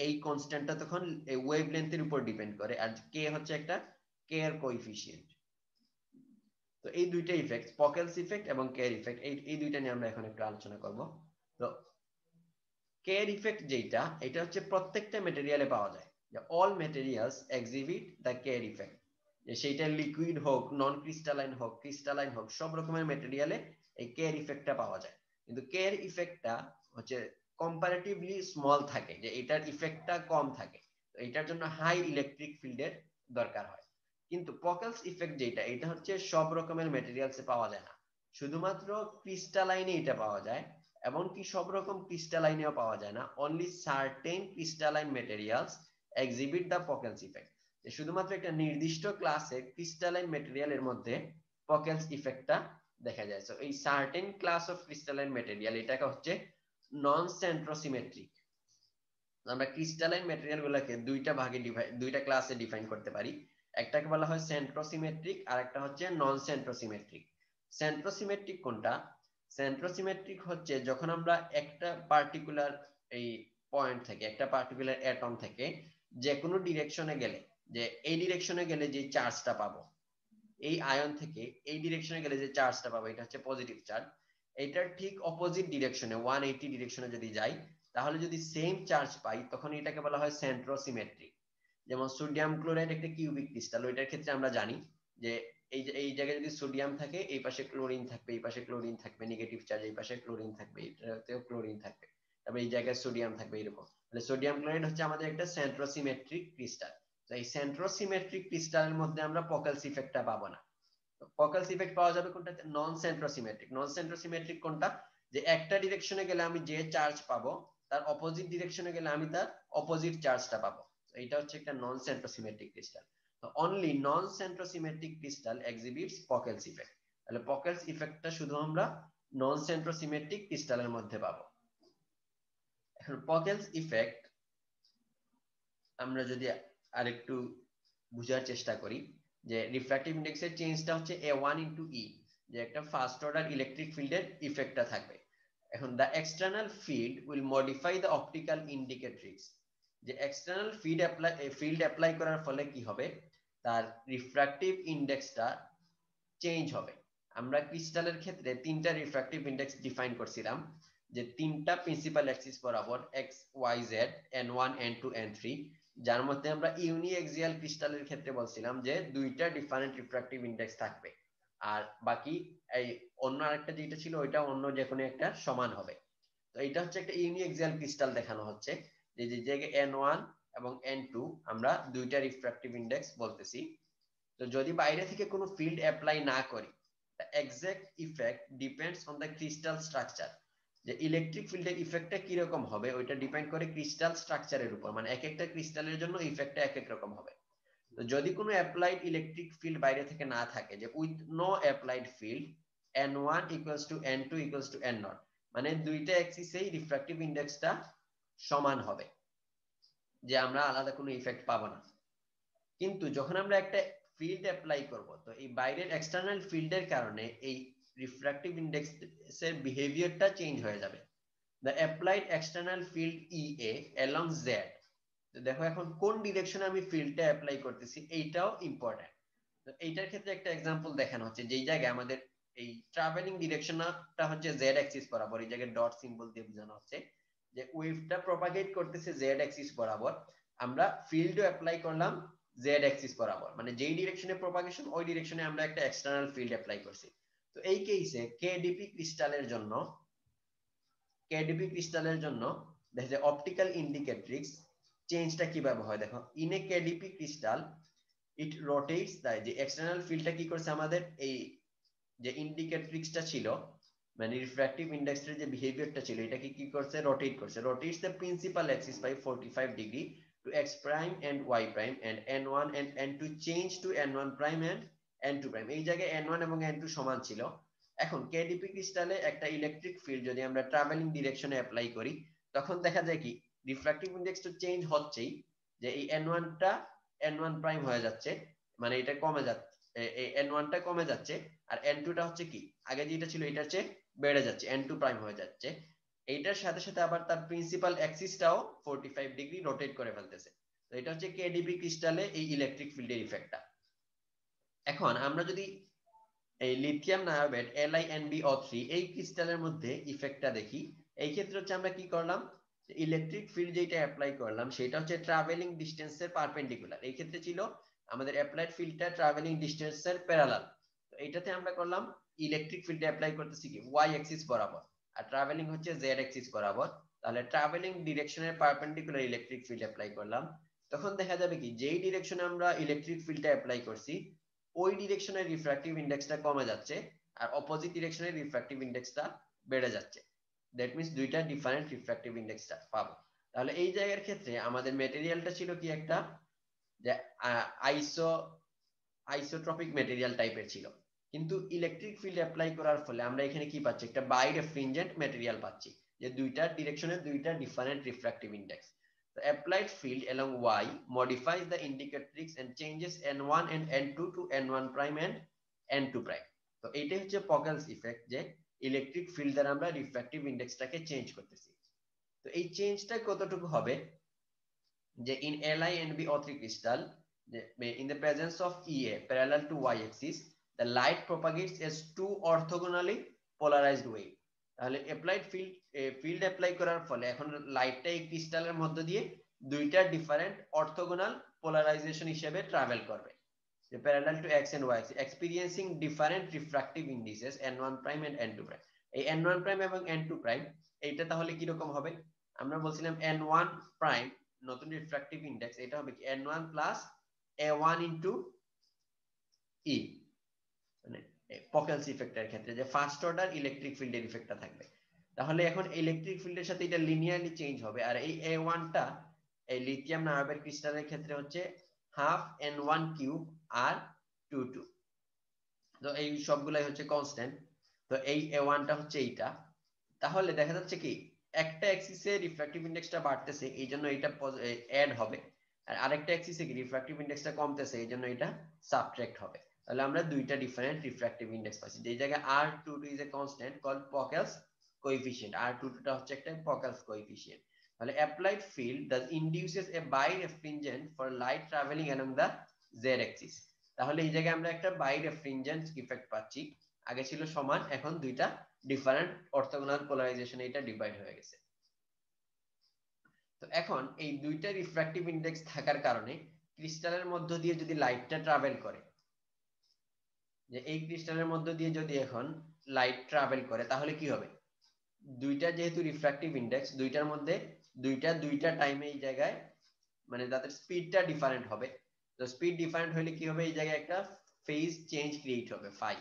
এই কনস্ট্যান্টটা তখন ওয়েভলেন্থের উপর ডিপেন্ড করে, আর কে হচ্ছে একটা কে এর কোএফিশিয়েন্ট। তো এই দুইটা ইফেক্ট, পকেলস ইফেক্ট এবং কে এর ইফেক্ট, এই দুইটা নিয়ে আমরা এখন একটু আলোচনা করব। তো কে এর ইফেক্ট যেটা, এটা হচ্ছে প্রত্যেকটা ম্যাটেরিয়ালে পাওয়া যায়, যে অল ম্যাটেরিয়ালস এক্সিবিট দ্য কে এর ইফেক্ট। যে সেইটা লিকুইড হোক, নন ক্রিস্টালাইন হোক, ক্রিস্টালাইন হোক, সব রকমের ম্যাটেরিয়ালে এই কে এর ইফেক্টটা পাওয়া যায়। কিন্তু কে এর ইফেক্টটা হচ্ছে কম্পারেটিভলি স্মল থাকে, যে এটার ইফেক্টটা কম থাকে। তো এটার জন্য হাই ইলেকট্রিক ফিল্ডের দরকার হয়। কিন্তু পকেলস ইফেক্ট যেটা, এটা হচ্ছে সব রকমের ম্যাটেরিয়ালসে পাওয়া যায় না, শুধুমাত্র ক্রিস্টালাইনে এটা পাওয়া যায়। এমনকি সব রকম ক্রিস্টালাইনেও পাওয়া যায় না, only certain crystalline materials exhibit the Pockels effect. শুধুমাত্র একটা নির্দিষ্ট ক্লাসে ক্রিস্টালাইন ম্যাটেরিয়ালের মধ্যে পকেলস ইফেক্টটা দেখা যায়। সো এই certain class of crystalline material, এটাকে হচ্ছে নন সেন্ট্রোসিমেট্রিক। আমরা ক্রিস্টালাইন ম্যাটেরিয়াল গুলোকে দুইটা ক্লাসে ডিফাইন করতে পারি। একটাকে বলা হয় সেন্ট্রোসিমেট্রিক আর একটা হচ্ছে নন সেন্ট্রোসিমেট্রিক। সেন্ট্রোসিমেট্রিক কোনটা, সেন্ট্রোসিমেট্রিক হচ্ছে যখন আমরা একটা পার্টিকুলার এই পয়েন্ট থেকে, একটা পার্টিকুলার অ্যাটম থেকে যে কোনো ডিরেকশনে গেলে, যে এই ডিরেকশনে গেলে যে চার্জটা পাবো, এই আয়ন থেকে এই ডিরেকশনে গেলে যে চার্জটা পাবো এটা হচ্ছে পজিটিভ চার্জ। এটার ঠিক অপোজিট ডিরেকশনে 180 ডিরেকশনে যদি যাই, তাহলে যদি সেম চার্জ পাই তখন এটাকে বলা হয় সেন্ট্রোসিমেট্রিক। যেমন সোডিয়াম ক্লোরাইড একটা কিউবিক ক্রিস্টাল, ওইটার ক্ষেত্রে আমরা জানি যে এই জায়গায় যদি সোডিয়াম থাকে এই পাশে ক্লোরিন থাকবে, এই পাশে ক্লোরিন থাকবে, নেগেটিভ চার্জ এই পাশে ক্লোরিন থাকবে, এটাতেও ক্লোরিন থাকবে, তারপর এই জায়গায় সোডিয়াম থাকবে, এরকম। তাহলে সোডিয়াম ক্লোরাইড হচ্ছে আমাদের একটা সেন্ট্রোসিমেট্রিক ক্রিস্টাল। তো এই সেন্ট্রোসিমেট্রিক ক্রিস্টালের মধ্যে আমরা পকেলস ইফেক্টটা পাবো না। ফোকাস ইফেক্ট পাওয়া যাবে কোনটা? নন সেন্ট্রোসিমেট্রিক। নন সেন্ট্রোসিমেট্রিক কোনটা? যে একটা ডিরেকশনে গেলে আমি যে চার্জ পাবো তার অপোজিট ডিরেকশনে গেলে আমি তার অপোজিট চার্জটা পাবো। এইটা হচ্ছে একটা নন সেন্ট্রোসিমেট্রিক ক্রিস্টাল। তো অনলি নন সেন্ট্রোসিমেট্রিক ক্রিস্টাল এক্সিবিটস পকেলস ইফেক্ট। তাহলে পকেলস ইফেক্টটা শুধু আমরা নন সেন্ট্রোসিমেট্রিক ক্রিস্টালের মধ্যে পাবো। এখন পকেলস ইফেক্ট আমরা যদি আরেকটু বুঝার চেষ্টা করি, যে রিফ্র্যাক্টিভ ইন্ডেক্সের চেঞ্জটা হচ্ছে A1 ইনটু E, যে একটা ফার্স্ট অর্ডার ইলেকট্রিক ফিল্ডের ইফেক্টটা থাকবে। এখন the external field will modify the optical indicatrix, যে এক্সটার্নাল ফিল্ড অ্যাপ্লাই করার ফলে কি হবে, তার রিফ্র্যাক্টিভ ইন্ডেক্সটা চেঞ্জ হবে। আমরা ক্রিস্টালের ক্ষেত্রে তিনটা রিফ্র্যাক্টিভ ইন্ডেক্স ডিফাইন করছিলাম, যে তিনটা প্রিন্সিপাল অ্যাক্সিস বরাবর X Y Z n1 n2 n3, যার মধ্যে আমরা ইউনিএক্সিয়াল ক্রিস্টালের ক্ষেত্রে বলছিলাম যে দুইটা ডিফারেন্ট রিফ্র্যাক্টিভ ইন্ডেক্স থাকবে, আর বাকি এই অন্য আরেকটা যেটা ছিল ওইটা অন্য যে কোনো একটা সমান হবে। তো এটা হচ্ছে একটা ইউনিএক্সিয়াল ক্রিস্টাল দেখানো হচ্ছে, যে যে জায়গায় n1 এবং n2 আমরা দুইটা রিফ্র্যাক্টিভ ইন্ডেক্স বলতেছি। তো যদি বাইরে থেকে কোনো ফিল্ড অ্যাপ্লাই না করি, the exact effect depends on the crystal structure, যে ইলেকট্রিক ফিল্ডের ইফেক্টটা কি রকম হবে ওইটা ডিপেন্ড করে ক্রিস্টাল স্ট্রাকচারের উপর, মানে এক একটা ক্রিস্টালের জন্য ইফেক্টটা এক এক রকম হবে। তো যদি কোনো অ্যাপ্লাইড ইলেকট্রিক ফিল্ড বাইরে থেকে না থাকে, যে with no applied field n1 equals to n2 equals to n0, মানে দুইটা অ্যাক্সিসেই রিফ্র্যাক্টিভ ইন্ডেক্সটা সমান হবে, যে আমরা আলাদা কোনো ইফেক্ট পাবো না। কিন্তু যখন আমরা একটা ফিল্ড অ্যাপ্লাই করব, তো এই বাইরের এক্সটার্নাল ফিল্ডের কারণে এই রিফ্র্যাক্টিভ ইন্ডেক্সের বিহেভিয়ারটা চেঞ্জ হয়ে যাবে। The applied external field EA along Z, তো দেখো এখন কোন ডিরেকশনে আমি ফিল্ডটা অ্যাপ্লাই করতেছি এইটাও ইম্পর্টেন্ট। তো এইটার ক্ষেত্রে একটা এক্সাম্পল দেখানো হচ্ছে, যেই জায়গায় আমাদের এই ট্রাভেলিং ডিরেকশনটা হচ্ছে জেড অ্যাক্সিস বরাবর, এই জায়গায় ডট সিম্বল দিয়ে বোঝানো হচ্ছে যে ওয়েভটা প্রপাগেট করতেছে জেড অ্যাক্সিস বরাবর, আমরা ফিল্ডও অ্যাপ্লাই করলাম জেড অ্যাক্সিস বরাবর, মানে যেই ডিরেকশনে প্রপাগেশন ওই ডিরেকশনে আমরা একটা এক্সটার্নাল ফিল্ড অ্যাপ্লাই করছি। তো এই কেসে কেডিপি ক্রিস্টালের জন্য দেখা যায় অপটিক্যাল ইন্ডিকেটরিক্স চেঞ্জটা কিভাবে হয়। দেখো, in a KDP crystal it rotates, তাই যে এক্সটার্নাল ফিল্ডটা কি করছে আমাদের এই যে ইন্ডিকেটরিক্সটা ছিল, মানে রিফ্র্যাক্টিভ ইন্ডেক্সের যে বিহেভিয়ারটা ছিল এটাকে কি করছে, rotates the principal axis by 45 degree to x prime and y prime and n1 and n2 change to n1 prime and n2 prime। এই জায়গায় n1 এবং n2 সমান ছিল। এখন কেডিপি ক্রিস্টালে একটা ইলেকট্রিক ফিল্ড যদি আমরা ট্রাভেলিং ডিরেকশনে অ্যাপ্লাই করি, তখন দেখা যায় কি রিফ্র্যাক্টিভ ইন্ডেক্স তো চেঞ্জ হচ্ছেই, যে এই n1টা n1 প্রাইম হয়ে যাচ্ছে, মানে এটা কমে যাচ্ছে, এই n1টা কমে যাচ্ছে, আর n2টা হচ্ছে কি আগে যেটা ছিল এটার চেয়ে বেড়ে যাচ্ছে, n2 প্রাইম হয়ে যাচ্ছে। এইটার সাথে সাথে আবার তার প্রিন্সিপাল অ্যাক্সিসটাও 45 ডিগ্রি রোটেট করে ফেলতেছে। তো এটা হচ্ছে কেডিপি ক্রিস্টালে এই ইলেকট্রিক ফিল্ডের ইফেক্টটা। এখন আমরা যদি এই লিথিয়াম নায়োবেট LiNbO3 এই ক্রিস্টালের মধ্যে ইফেক্টটা দেখি, এই ক্ষেত্রে হচ্ছে আমরা কি করলাম, ইলেকট্রিক ফিল্ড যেটা অ্যাপ্লাই করলাম সেটা হচ্ছে ট্রাভেলিং ডিস্টেন্সের পারপেন্ডিকুলার। এই ক্ষেত্রে ছিল আমাদের অ্যাপ্লাইড ফিল্ডটা ট্রাভেলিং ডিস্টেন্সের প্যারালাল। তো এটাতে আমরা করলাম ইলেকট্রিক ফিল্ড অ্যাপ্লাই করতেছি কি ওয়াই অ্যাক্সিস বরাবর, আর ট্রাভেলিং হচ্ছে জেড অ্যাক্সিস বরাবর। তাহলে ট্রাভেলিং ডিরেকশনের পারপেন্ডিকুলার ইলেকট্রিক ফিল্ড অ্যাপ্লাই করলাম, তখন দেখা যাবে কি যেই ডিরেকশনে আমরা ইলেকট্রিক ফিল্ডটা অ্যাপ্লাই করছি ওই ডিরেকশনের রিফ্র্যাক্টিভ ইন্ডেক্সটা কমে যাচ্ছে, আর অপোজিট ডিরেকশনের রিফ্র্যাক্টিভ ইন্ডেক্সটা বেড়ে যাচ্ছে। দ্যাট মিন্স দুইটা ডিফারেন্ট রিফ্র্যাক্টিভ ইন্ডেক্সটা পাবো। তাহলে এই জায়গার ক্ষেত্রে আমাদের মেটেরিয়ালটা ছিল কি একটা যে আইসো আইসোট্রপিক মেটেরিয়াল টাইপের ছিল, কিন্তু ইলেকট্রিক ফিল্ড অ্যাপ্লাই করার ফলে আমরা এখানে কি পাচ্ছি, একটা বাইরেফ্রিনজেন্ট মেটেরিয়াল পাচ্ছি, যে দুইটা ডিরেকশনের দুইটা different refractive index. The applied field along Y modifies the indicatrix and changes N1 and N2 to N1 prime and N2 prime। তো এইটাই হচ্ছে পকেলস ইফেক্ট, যে ইলেকট্রিক ফিল্ড দ্বারা আমরা রিফ্র্যাক্টিভ ইন্ডেক্সটাকে চেঞ্জ করতেছি। তো এই চেঞ্জটা কতটুকু হবে, যে in LiNbO3 crystal, in the presence of EA parallel to Y axis, the light propagates as two orthogonally polarized wave। তাহলে অ্যাপ্লাইড ফিল্ড অ্যাপ্লাই করার ফলে এখন লাইটটা এই ক্রিস্টালের মধ্য দিয়ে দুইটা ডিফারেন্ট অর্থোগোনাল পোলারাইজেশন হিসেবে ট্রাভেল করবে, যে parallel to x and y axis experiencing different refractive indices n1 prime and n2 prime। এই n1 prime এবং n2 prime এইটা তাহলে কি রকম হবে, আমরা বলছিলাম n1 prime নতুন রিফ্র্যাক্টিভ ইন্ডেক্স এটা হবে কি n1 plus a1 into e, মানে পকেলস ইফেক্টের ক্ষেত্রে যে ফার্স্ট অর্ডার ইলেকট্রিক ফিল্ডের ইফেক্টটা থাকবে। তাহলে এখন ইলেকট্রিক ফিল্ডের সাথে এটা লিনিয়ারলি চেঞ্জ হবে। আর এই A1টা এই লিথিয়াম নায়াবের ক্রিস্টালের ক্ষেত্রে হচ্ছে হাফ N1 কিউব আর 22। তো এই সবগুলাই হচ্ছে কনস্ট্যান্ট। তো এই A1টা হচ্ছে এইটা। তাহলে দেখা যাচ্ছে কি একটা অ্যাক্সিসে রিফ্র্যাক্টিভ ইন্ডেক্সটা বাড়তেছে, এই জন্য এটা অ্যাড হবে, আর আরেকটা অ্যাক্সিসে কি রিফ্র্যাক্টিভ ইন্ডেক্সটা কমতেছে, এই জন্য এটা সাবট্রাক্ট হবে। তাহলে আমরা দুইটা ডিফারেন্ট রিফ্র্যাক্টিভ ইন্ডেক্স পাচ্ছি। যে জায়গায় R22 is a constant called Pockels coefficient, R22 টা হচ্ছে একটা পকেলস কোএফিসিয়েন্ট। তাহলে applied field that induces a birefringent for light travelling along the Z axis. তাহলে এই জায়গায় আমরা একটা বাইরেফ্রিনজেন্ট ইফেক্ট পাচ্ছি। আগে ছিল সমান, এখন দুইটা ডিফারেন্ট অর্থোগোনাল পোলারাইজেশন এটা ডিভাইড হয়ে গেছে। তো এখন এই দুইটা রিফ্র্যাক্টিভ ইন্ডেক্স থাকার কারণে ক্রিস্টালের মধ্য দিয়ে যদি লাইটটা ট্রাভেল করে, যে এই ক্রিস্টালের মধ্য দিয়ে যদি এখন লাইট ট্রাভেল করে, তাহলে কি হবে, দুইটা যেহেতু রিফ্র্যাক্টিভ ইন্ডেক্স, দুইটার মধ্যে দুইটা টাইমে এই জায়গায় মানে তাদের স্পিডটা ডিফারেন্ট হবে। তো স্পিড ডিফারেন্ট হলে কি হবে, এই জায়গায় একটা ফেজ চেঞ্জ ক্রিয়েট হবে phi.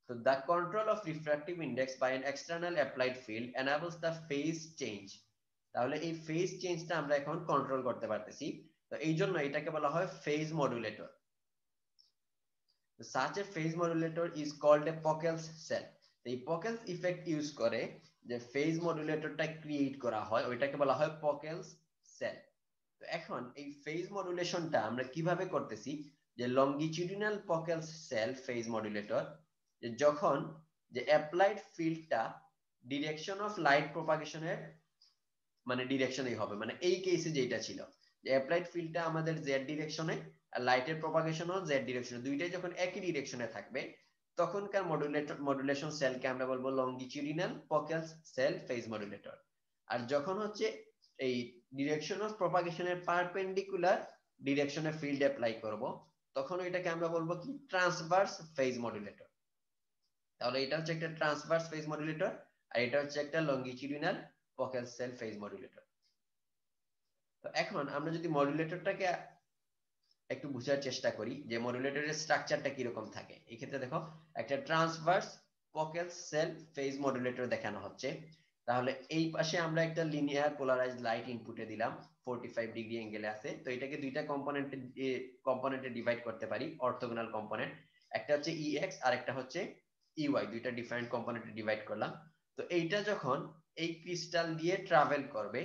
So the control of refractive index by an external applied field enables the phase change. তাহলে এই ফেজ চেঞ্জটা আমরা এখন কন্ট্রোল করতে পারতেছি। তো এই জন্য এটাকে বলা হয় phase modulator. Such a phase modulator is called a Pockels cell. এই Pockels ইফেক্ট ইউজ করে যে ফেজ মডুলেটরটা ক্রিয়েট করা হয়, ওইটাকে বলা হয় Pockels cell। তো এখন এই ফেজ মডুলেশনটা আমরা কিভাবে করতেছি, যে longitudinal Pockels cell phase modulator, যে যখন যে অ্যাপ্লাইড ফিল্ডটা ডিরেকশন অফ লাইট প্রপাগেশনের মানে ডিরেকশনেই হবে। মানে এই কেসে যেটা ছিল যে অ্যাপ্লাইড ফিল্ডটা আমাদের জেড ডিরেকশনে আর লাইটের প্রপাগেশনও জেড ডিরেকশনে, দুইটাই যখন একই ডিরেকশনে থাকবে তখনকার মডুলেশন সেলকে আমরা বলবো longitudinal Pockels cell phase modulator. আর যখন হচ্ছে এই ডিরেকশন অফ প্রপাগেশনের পারপেন্ডিকুলার ডিরেকশনে ফিল্ড অ্যাপ্লাই করব, তখন এটাকে আমরা বলবো কি ট্রান্সভার্স ফেজ মডুলেটর। তাহলে এটা হচ্ছে একটা ট্রান্সভার্স ফেজ মডুলেটর, আর এটা হচ্ছে একটা লংগিটিউডিনাল পকেল সেল ফেজ মডুলেটর। তো এখন আমরা যদি মডুলেটরটাকে একটু বোঝার চেষ্টা করি যে মডুলেটরের স্ট্রাকচারটা কিরকম থাকে, এই ক্ষেত্রে দেখো একটা ট্রান্সভার্স পকেল সেল ফেজ মডুলেটর দেখানো হচ্ছে। তাহলে এই পাশে আমরা একটা লিনিয়ার পোলারাইজড লাইট ইনপুটে দিলাম, 45 ডিগ্রি অ্যাঙ্গেলে আছে। তো এটাকে দুইটা কম্পোনেন্টে ডিভাইড করতে পারি, অর্থোগোনাল কম্পোনেন্ট। একটা হচ্ছে EX আর একটা হচ্ছে EY, দুইটা ডিফারেন্ট কম্পোনেন্টে ডিভাইড করলাম। তো এইটা যখন এই ক্রিস্টাল দিয়ে ট্রাভেল করবে,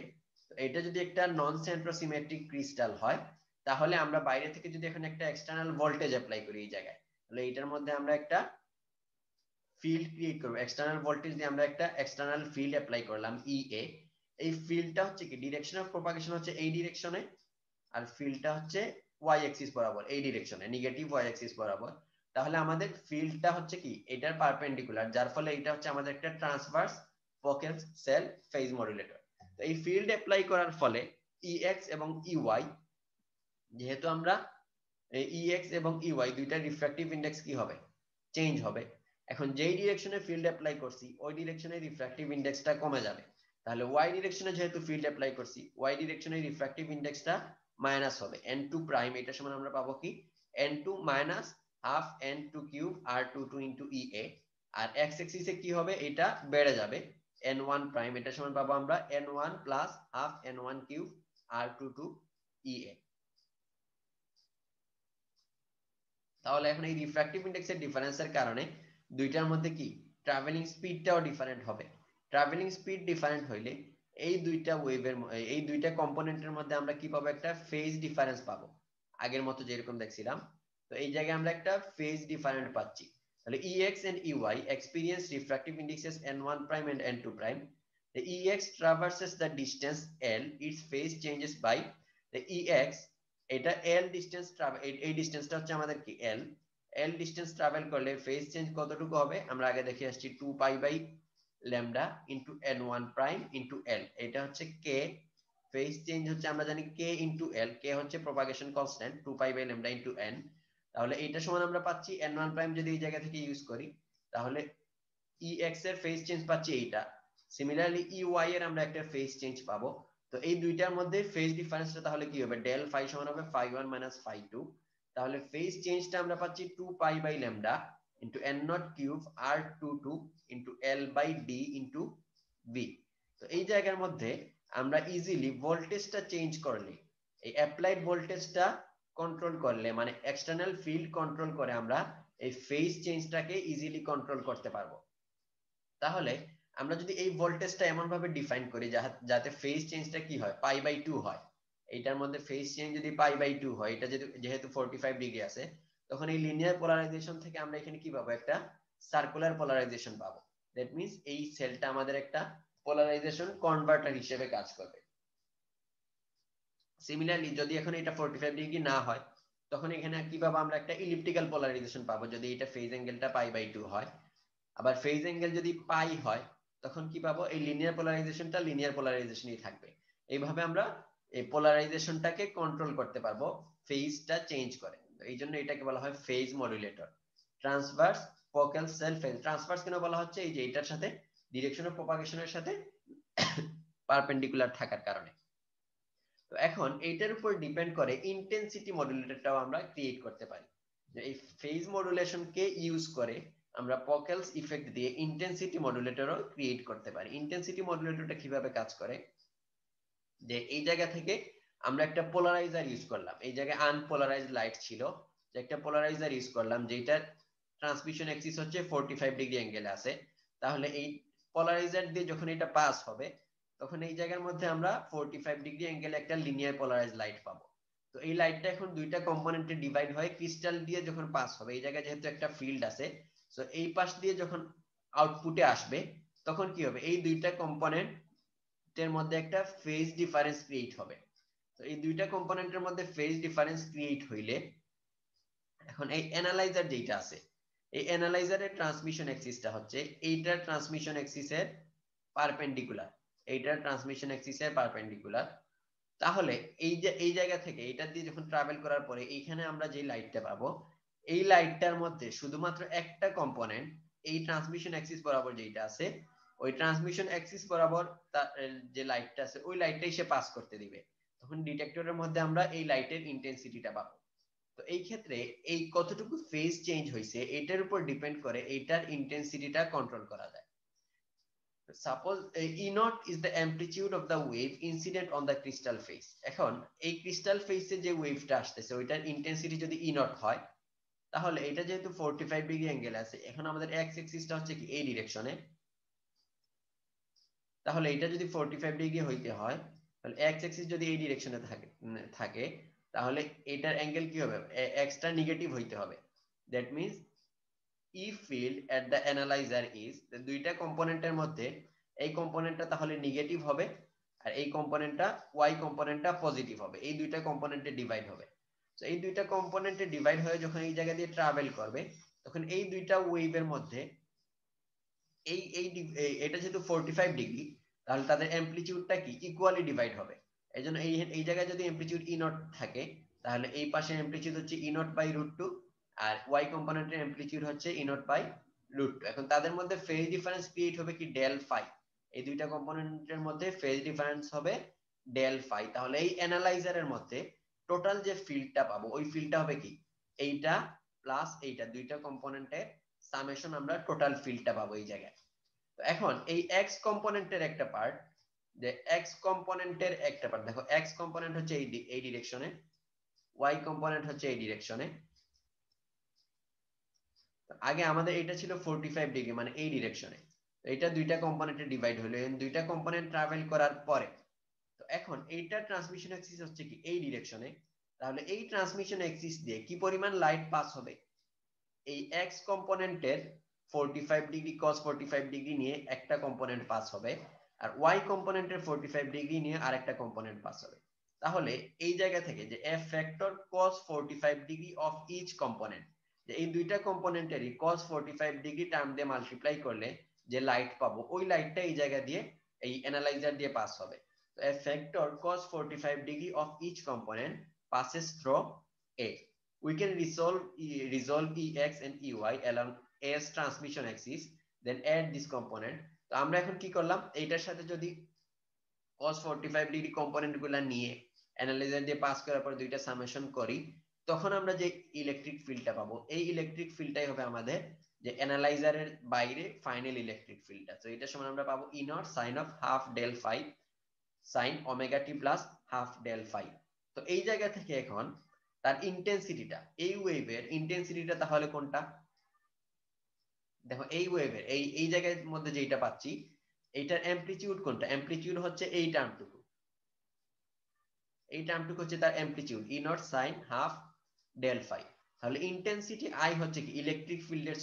তো এটা যদি একটা নন সেন্ট্রোসিমেট্রিক ক্রিস্টাল হয়, তাহলে আমরা বাইরে থেকে যদি এখন একটা এক্সটার্নাল ভোল্টেজ অ্যাপ্লাই করি এই জায়গায়, তাহলে এইটার মধ্যে আমরা একটা ফিল্ড ক্রিয়েট করব। এক্সটার্নাল ভোল্টেজ দিয়ে আমরা একটা এক্সটার্নাল ফিল্ড অ্যাপ্লাই করলাম EA। এই ফিল্ডটা হচ্ছে কি ডিরেকশন অফ প্রপাগেশন হচ্ছে এই ডিরেকশনে, আর ফিল্ডটা হচ্ছে ওয়াই অ্যাক্সিস বরাবর এই ডিরেকশনে, নেগেটিভ ওয়াই অ্যাক্সিস বরাবর। তাহলে আমাদের ফিল্ডটা হচ্ছে কি এটার পারপেন্ডিকুলার, যার ফলে এটা হচ্ছে আমাদের একটা ট্রান্সভার্স পকেল সেল ফেজ মডুলেটর। তো এই ফিল্ড অ্যাপ্লাই করার ফলে EX এবং EY, যেহেতু আমরা EX এবং EY দুইটা রিফ্র্যাক্টিভ ইন্ডেক্স কি হবে, চেঞ্জ হবে। এখন যেই ডিরেকশনে ফিল্ড অ্যাপ্লাই করছি ওই ডিরেকশনে রিফ্র্যাক্টিভ ইন্ডেক্সটা কমে যাবে। তাহলে ওয়াই ডিরেকশনে যেহেতু ফিল্ড অ্যাপ্লাই করছি, ওয়াই ডিরেকশনে রিফ্র্যাক্টিভ ইন্ডেক্সটা মাইনাস হবে N2 প্রাইম। এটা সমান আমরা পাবো কি N2 minus half N2 cube R22 into EA। আর x অ্যাক্সিসে কি হবে, এটা বেড়ে যাবে N1 প্রাইম। এটা সমান পাবো আমরা N1 plus half N1 cube R22 EA। তাহলে এখন এই রিফ্র্যাক্টিভ ইন্ডেক্সের ডিফারেন্সের কারণে দুইটার মধ্যে কি ট্রাভেলিং স্পিডটাও ডিফারেন্ট হবে। ট্রাভেলিং স্পিড ডিফারেন্ট হইলে এই দুইটা ওয়েভের এই দুইটা কম্পোনেন্টের মধ্যে আমরা কি পাবো, একটা ফেজ ডিফারেন্স পাবো, আগের মতো যেরকম দেখছিলাম। তো এই জায়গায় আমরা একটা ফেজ ডিফারেন্ট পাচ্ছি। তাহলে EX and EY experience refractive indexes N1 prime and N2 prime. The EX traverses the distance L, its phase changes by the EX, এটা L ডিসটেন্স ট্রাভেল, এই ডিসটেন্সটা হচ্ছে আমাদের কি L ডিসটেন্স ট্রাভেল করলে phase change কতটুকু হবে, আমরা আগে দেখে আসছি 2 pi by lambda into N1 prime into L। এটা হচ্ছে K, ফেজ চেঞ্জ হচ্ছে আমরা জানি K ইনটু L, K হচ্ছে propagation constant 2 pi by lambda into N। তাহলে এইটা সমান আমরা পাচ্ছি N1 প্রাইম যদি এই জায়গা থেকে ইউজ করি, তাহলে EX এর ফেজ চেঞ্জ পাচ্ছি এইটা। সিমিলারলি EY এর আমরা একটা ফেজ চেঞ্জ পাবো। তো এই দুইটার মধ্যে ফেজ ডিফারেন্সটা তাহলে কি হবে, ডেল ফাই সমান হবে φ1 মাইনাস φ2। তাহলে ফেজ চেঞ্জটা আমরা পাচ্ছি 2 pi by lambda into n naught cube r22 into l by d into v। তো এই জায়গার মধ্যে আমরা ইজিলি ভোল্টেজটা চেঞ্জ করলে, এই অ্যাপ্লাইড ভোল্টেজটা কন্ট্রোল করলে, মানে এক্সটার্নাল ফিল্ড কন্ট্রোল করে আমরা এই ফেজ চেঞ্জটাকে ইজিলি কন্ট্রোল করতে পারবো। তাহলে আমরা যদি এই ভোল্টেজটা এমন ভাবে ডিফাইন করি যাতে ফেজ চেঞ্জটা কি হয়, পাই বাই 2 হয়। এইটার মধ্যে ফেজ চেঞ্জ যদি পাই বাই 2 হয়, এটা যেহেতু 45 ডিগ্রি আছে, তখন এই লিনিয়ার পোলারাইজেশন থেকে আমরা এখানে কি পাবো, একটা সার্কুলার পোলারাইজেশন পাবো। দ্যাট মিন্স এই সেলটা আমাদের একটা পোলারাইজেশন কনভার্টার হিসেবে কাজ করবে। সিমিলারলি যদি এখন এটা 45 ডিগ্রি না হয়, তখন এখানে কি পাবো, আমরা একটা ইলিপ্টিক্যাল পোলারাইজেশন পাবো যদি এটা ফেজ অ্যাঙ্গেলটা পাই বাই 2 হয়। আবার ফেজ অ্যাঙ্গেল যদি পাই হয়, তখন কি পাবো, এই লিনিয়ার পোলারাইজেশনটা লিনিয়ার পোলারাইজেশনই থাকবে। এইভাবে আমরা এই পোলারাইজেশনটাকে কন্ট্রোল করতে পারবো ফেজটা চেঞ্জ করে। এই জন্য এটাকে বলা হয় phase modulator. Transverse Pockels cell phase. Transverse কেন বলা হচ্ছে, এই যে এটার সাথে ডিরেকশন অফ প্রপাগেশনের সাথে পারপেন্ডিকুলার থাকার কারণে। তো এখন এইটার উপর ডিপেন্ড করে ইন্টেন্সিটি মডুলেটরটাও আমরা ক্রিয়েট করতে পারি। যে এই ফেজ মডুলেশনকে ইউজ করে আমরা পকেলস ইফেক্ট দিয়ে ইন্টেন্সিটি মডুলেটরও ক্রিয়েট করতে পারি। ইন্টেন্সিটি মডুলেটরটা কিভাবে কাজ করে, যে এই জায়গা থেকে আমরা একটা পোলারাইজার ইউজ করলাম, এই জায়গায় আনপোলারাইজড লাইট ছিল, যে একটা পোলারাইজার ইউজ করলাম যেটার ট্রান্সমিশন অ্যাক্সিস হচ্ছে 45 ডিগ্রি অ্যাঙ্গেলে আছে। তাহলে এই পোলারাইজার দিয়ে যখন এটা পাস হবে, তখন এই জায়গার মধ্যে আমরা 45 ডিগ্রি অ্যাঙ্গেলে একটা লিনিয়ার পোলারাইজড লাইট পাবো। তো এই লাইটটা এখন দুইটা কম্পোনেন্টে ডিভাইড হয়, ক্রিস্টাল দিয়ে যখন পাস হবে, এই জায়গায় যেহেতু একটা ফিল্ড আছে, সো এই পাশ দিয়ে যখন আউটপুটে আসবে, তখন কি হবে, এই দুইটা কম্পোনেন্ট এর মধ্যে একটা ফেজ ডিফারেন্স ক্রিয়েট হবে। তো এই দুইটা কম্পোনেন্টের মধ্যে ফেজ ডিফারেন্স ক্রিয়েট হইলে এখন এই অ্যানালাইজার যেটা আছে, এই অ্যানালাইজারের ট্রান্সমিশন অ্যাক্সিসটা হচ্ছে এইটার ট্রান্সমিশন অ্যাক্সিসের পারপেন্ডিকুলার, এইটার ট্রান্সমিশন অ্যাক্সিসের পারপেন্ডিকুলার। তাহলে এই যে এই জায়গা থেকে এটা দিয়ে যখন ট্রাভেল করার পরে এইখানে আমরা যে লাইটটা পাবো, এই লাইটটার মধ্যে শুধুমাত্র একটা কম্পোনেন্ট এই ট্রান্সমিশন অ্যাক্সিস বরাবর যেটা আছে, ওই ট্রান্সমিশন অ্যাক্সিস বরাবর যে লাইটটা আছে ওই লাইটটাই সে পাস করতে দিবে। তখন ডিটেক্টরের মধ্যে আমরা এই লাইটের ইন্টেন্সিটিটা পাবো। তো এই ক্ষেত্রে এই কতটুকু ফেজ চেঞ্জ হয়েছে এটার উপর ডিপেন্ড করে এইটার ইন্টেন্সিটিটা কন্ট্রোল করা যায়। Suppose E naught is the amplitude of the wave incident on the crystal face। এখন এই ক্রিস্টাল ফেসে যে ওয়েভটা আসতেছে ওইটার ইন্টেন্সিটি যদি E naught হয়, তাহলে এটা যেহেতু 45 ডিগ্রি অ্যাঙ্গেল আছে, এখন আমাদের এক্স এক্সিসটা হচ্ছে কি এই ডিরেকশনে। তাহলে এটা যদি 45 ডিগ্রি হইতে হয়, তাহলে এক্স এক্সিস যদি এই ডিরেকশনে থাকে তাহলে এটার অ্যাঙ্গেল কি হবে, এক্সটা নেগেটিভ হইতে হবে। That means E field at the analyser is, দুইটা কম্পোনেন্টের মধ্যে এই কম্পোনেন্টটা তাহলে নেগেটিভ হবে, আর এই কম্পোনেন্টটা ওয়াই কম্পোনেন্টটা পজিটিভ হবে। এই দুইটা কম্পোনেন্টে ডিভাইড হবে। তো এই দুইটা কম্পোনেন্টে ডিভাইড হয়ে যখন এই জায়গা দিয়ে ট্রাভেল করবে, তখন এই দুইটা ওয়েভের মধ্যে এই এই এটা যেহেতু 45 ডিগ্রি, তাহলে তাদের অ্যামপ্লিটিউডটা কি ইকুয়ালি ডিভাইড হবে। এই জন্য এই জায়গায় যদি অ্যামপ্লিটিউড ই নট থাকে, তাহলে এই পাশে অ্যামপ্লিটিউড হচ্ছে ই নট বাই √2, আর ওয়াই কম্পোনেন্টের অ্যামপ্লিটিউড হচ্ছে ই নট বাই √2। এখন তাদের মধ্যে ফেজ ডিফারেন্স ক্রিয়েট হবে কি ডেল ফাই। এই দুইটা কম্পোনেন্টের মধ্যে ফেজ ডিফারেন্স হবে ডেল ফাই। তাহলে এই অ্যানালাইজারের মধ্যে টোটাল যে ফিল্ডটা পাবো ওই ফিল্ডটা হবে কি এইটা প্লাস এইটা, দুইটা কম্পোনেন্টের সামেশন আমরা টোটাল ফিল্ডটা পাবো এই জায়গায়। তো এখন এই এক্স কম্পোনেন্টের একটা পার্ট, যে এক্স কম্পোনেন্টের একটা পার্ট দেখো, এক্স কম্পোনেন্ট হচ্ছে এই ডিরেকশনে, ওয়াই কম্পোনেন্ট হচ্ছে এই ডিরেকশনে। আগে আমাদের এটা ছিল 45 ডিগ্রি মানে এই ডিরেকশনে, এটা দুইটা কম্পোনেন্টে ডিভাইড হলো, এই দুইটা কম্পোনেন্ট ট্রাভেল করার পরে, তো এখন এইটা ট্রান্সমিশন অ্যাক্সিস হচ্ছে কি এই ডিরেকশনে। তাহলে এই ট্রান্সমিশন অ্যাক্সিস দিয়ে কি পরিমাণ লাইট পাস হবে, এই এক্স কম্পোনেন্টের 45 ডিগ্রি cos 45 ডিগ্রি নিয়ে একটা কম্পোনেন্ট পাস হবে, আর ওয়াই কম্পোনেন্টের 45 ডিগ্রি নিয়ে আরেকটা কম্পোনেন্ট পাস হবে। তাহলে এই জায়গা থেকে যে f factor cos 45 degree of each component, যে এই দুইটা কম্পোনেন্টেরই cos 45 ডিগ্রি টার্ম দিয়ে মাল্টিপ্লাই করলে যে লাইট পাবো ওই লাইটটা এই জায়গা দিয়ে এই অ্যানালাইজার দিয়ে পাস হবে। তো f factor cos 45 degree of each component passes through a। We can resolve ex and ey along s transmission axis, then add this component। তো আমরা এখন কি করলাম, এইটার সাথে যদি cos 45 ডিগ্রি কম্পোনেন্ট গুলা নিয়ে অ্যানালাইজার দিয়ে পাস করার পর দুইটা সামেশন করি, তখন আমরা যে ইলেকট্রিক ফিল্ডটা পাবো এই ইলেকট্রিক ফিল্ডটাই হবে আমাদের যে অ্যানালাইজারের বাইরে ফাইনাল ইলেকট্রিক ফিল্ডটা। তো এটা সমান আমরা পাবো E naught sine of half del phi sine omega T plus half del phi. তো এই জায়গা থেকে এখন তার ইন্টেন্সিটিটা, এই ওয়েভের ইন্টেন্সিটিটা তাহলে কোনটা? দেখো এই ওয়েভের এই জায়গার মধ্যে যেটা পাচ্ছি এইটার অ্যামপ্লিটিউড কোনটা? অ্যামপ্লিটিউড হচ্ছে এই টার্মটুকু, এই টার্মটুকু হচ্ছে তার amplitude E naught sine half del phi. তাহলে ইন্টেন্সিটি আই হচ্ছে কি ইলেকট্রিক ফিল্ডের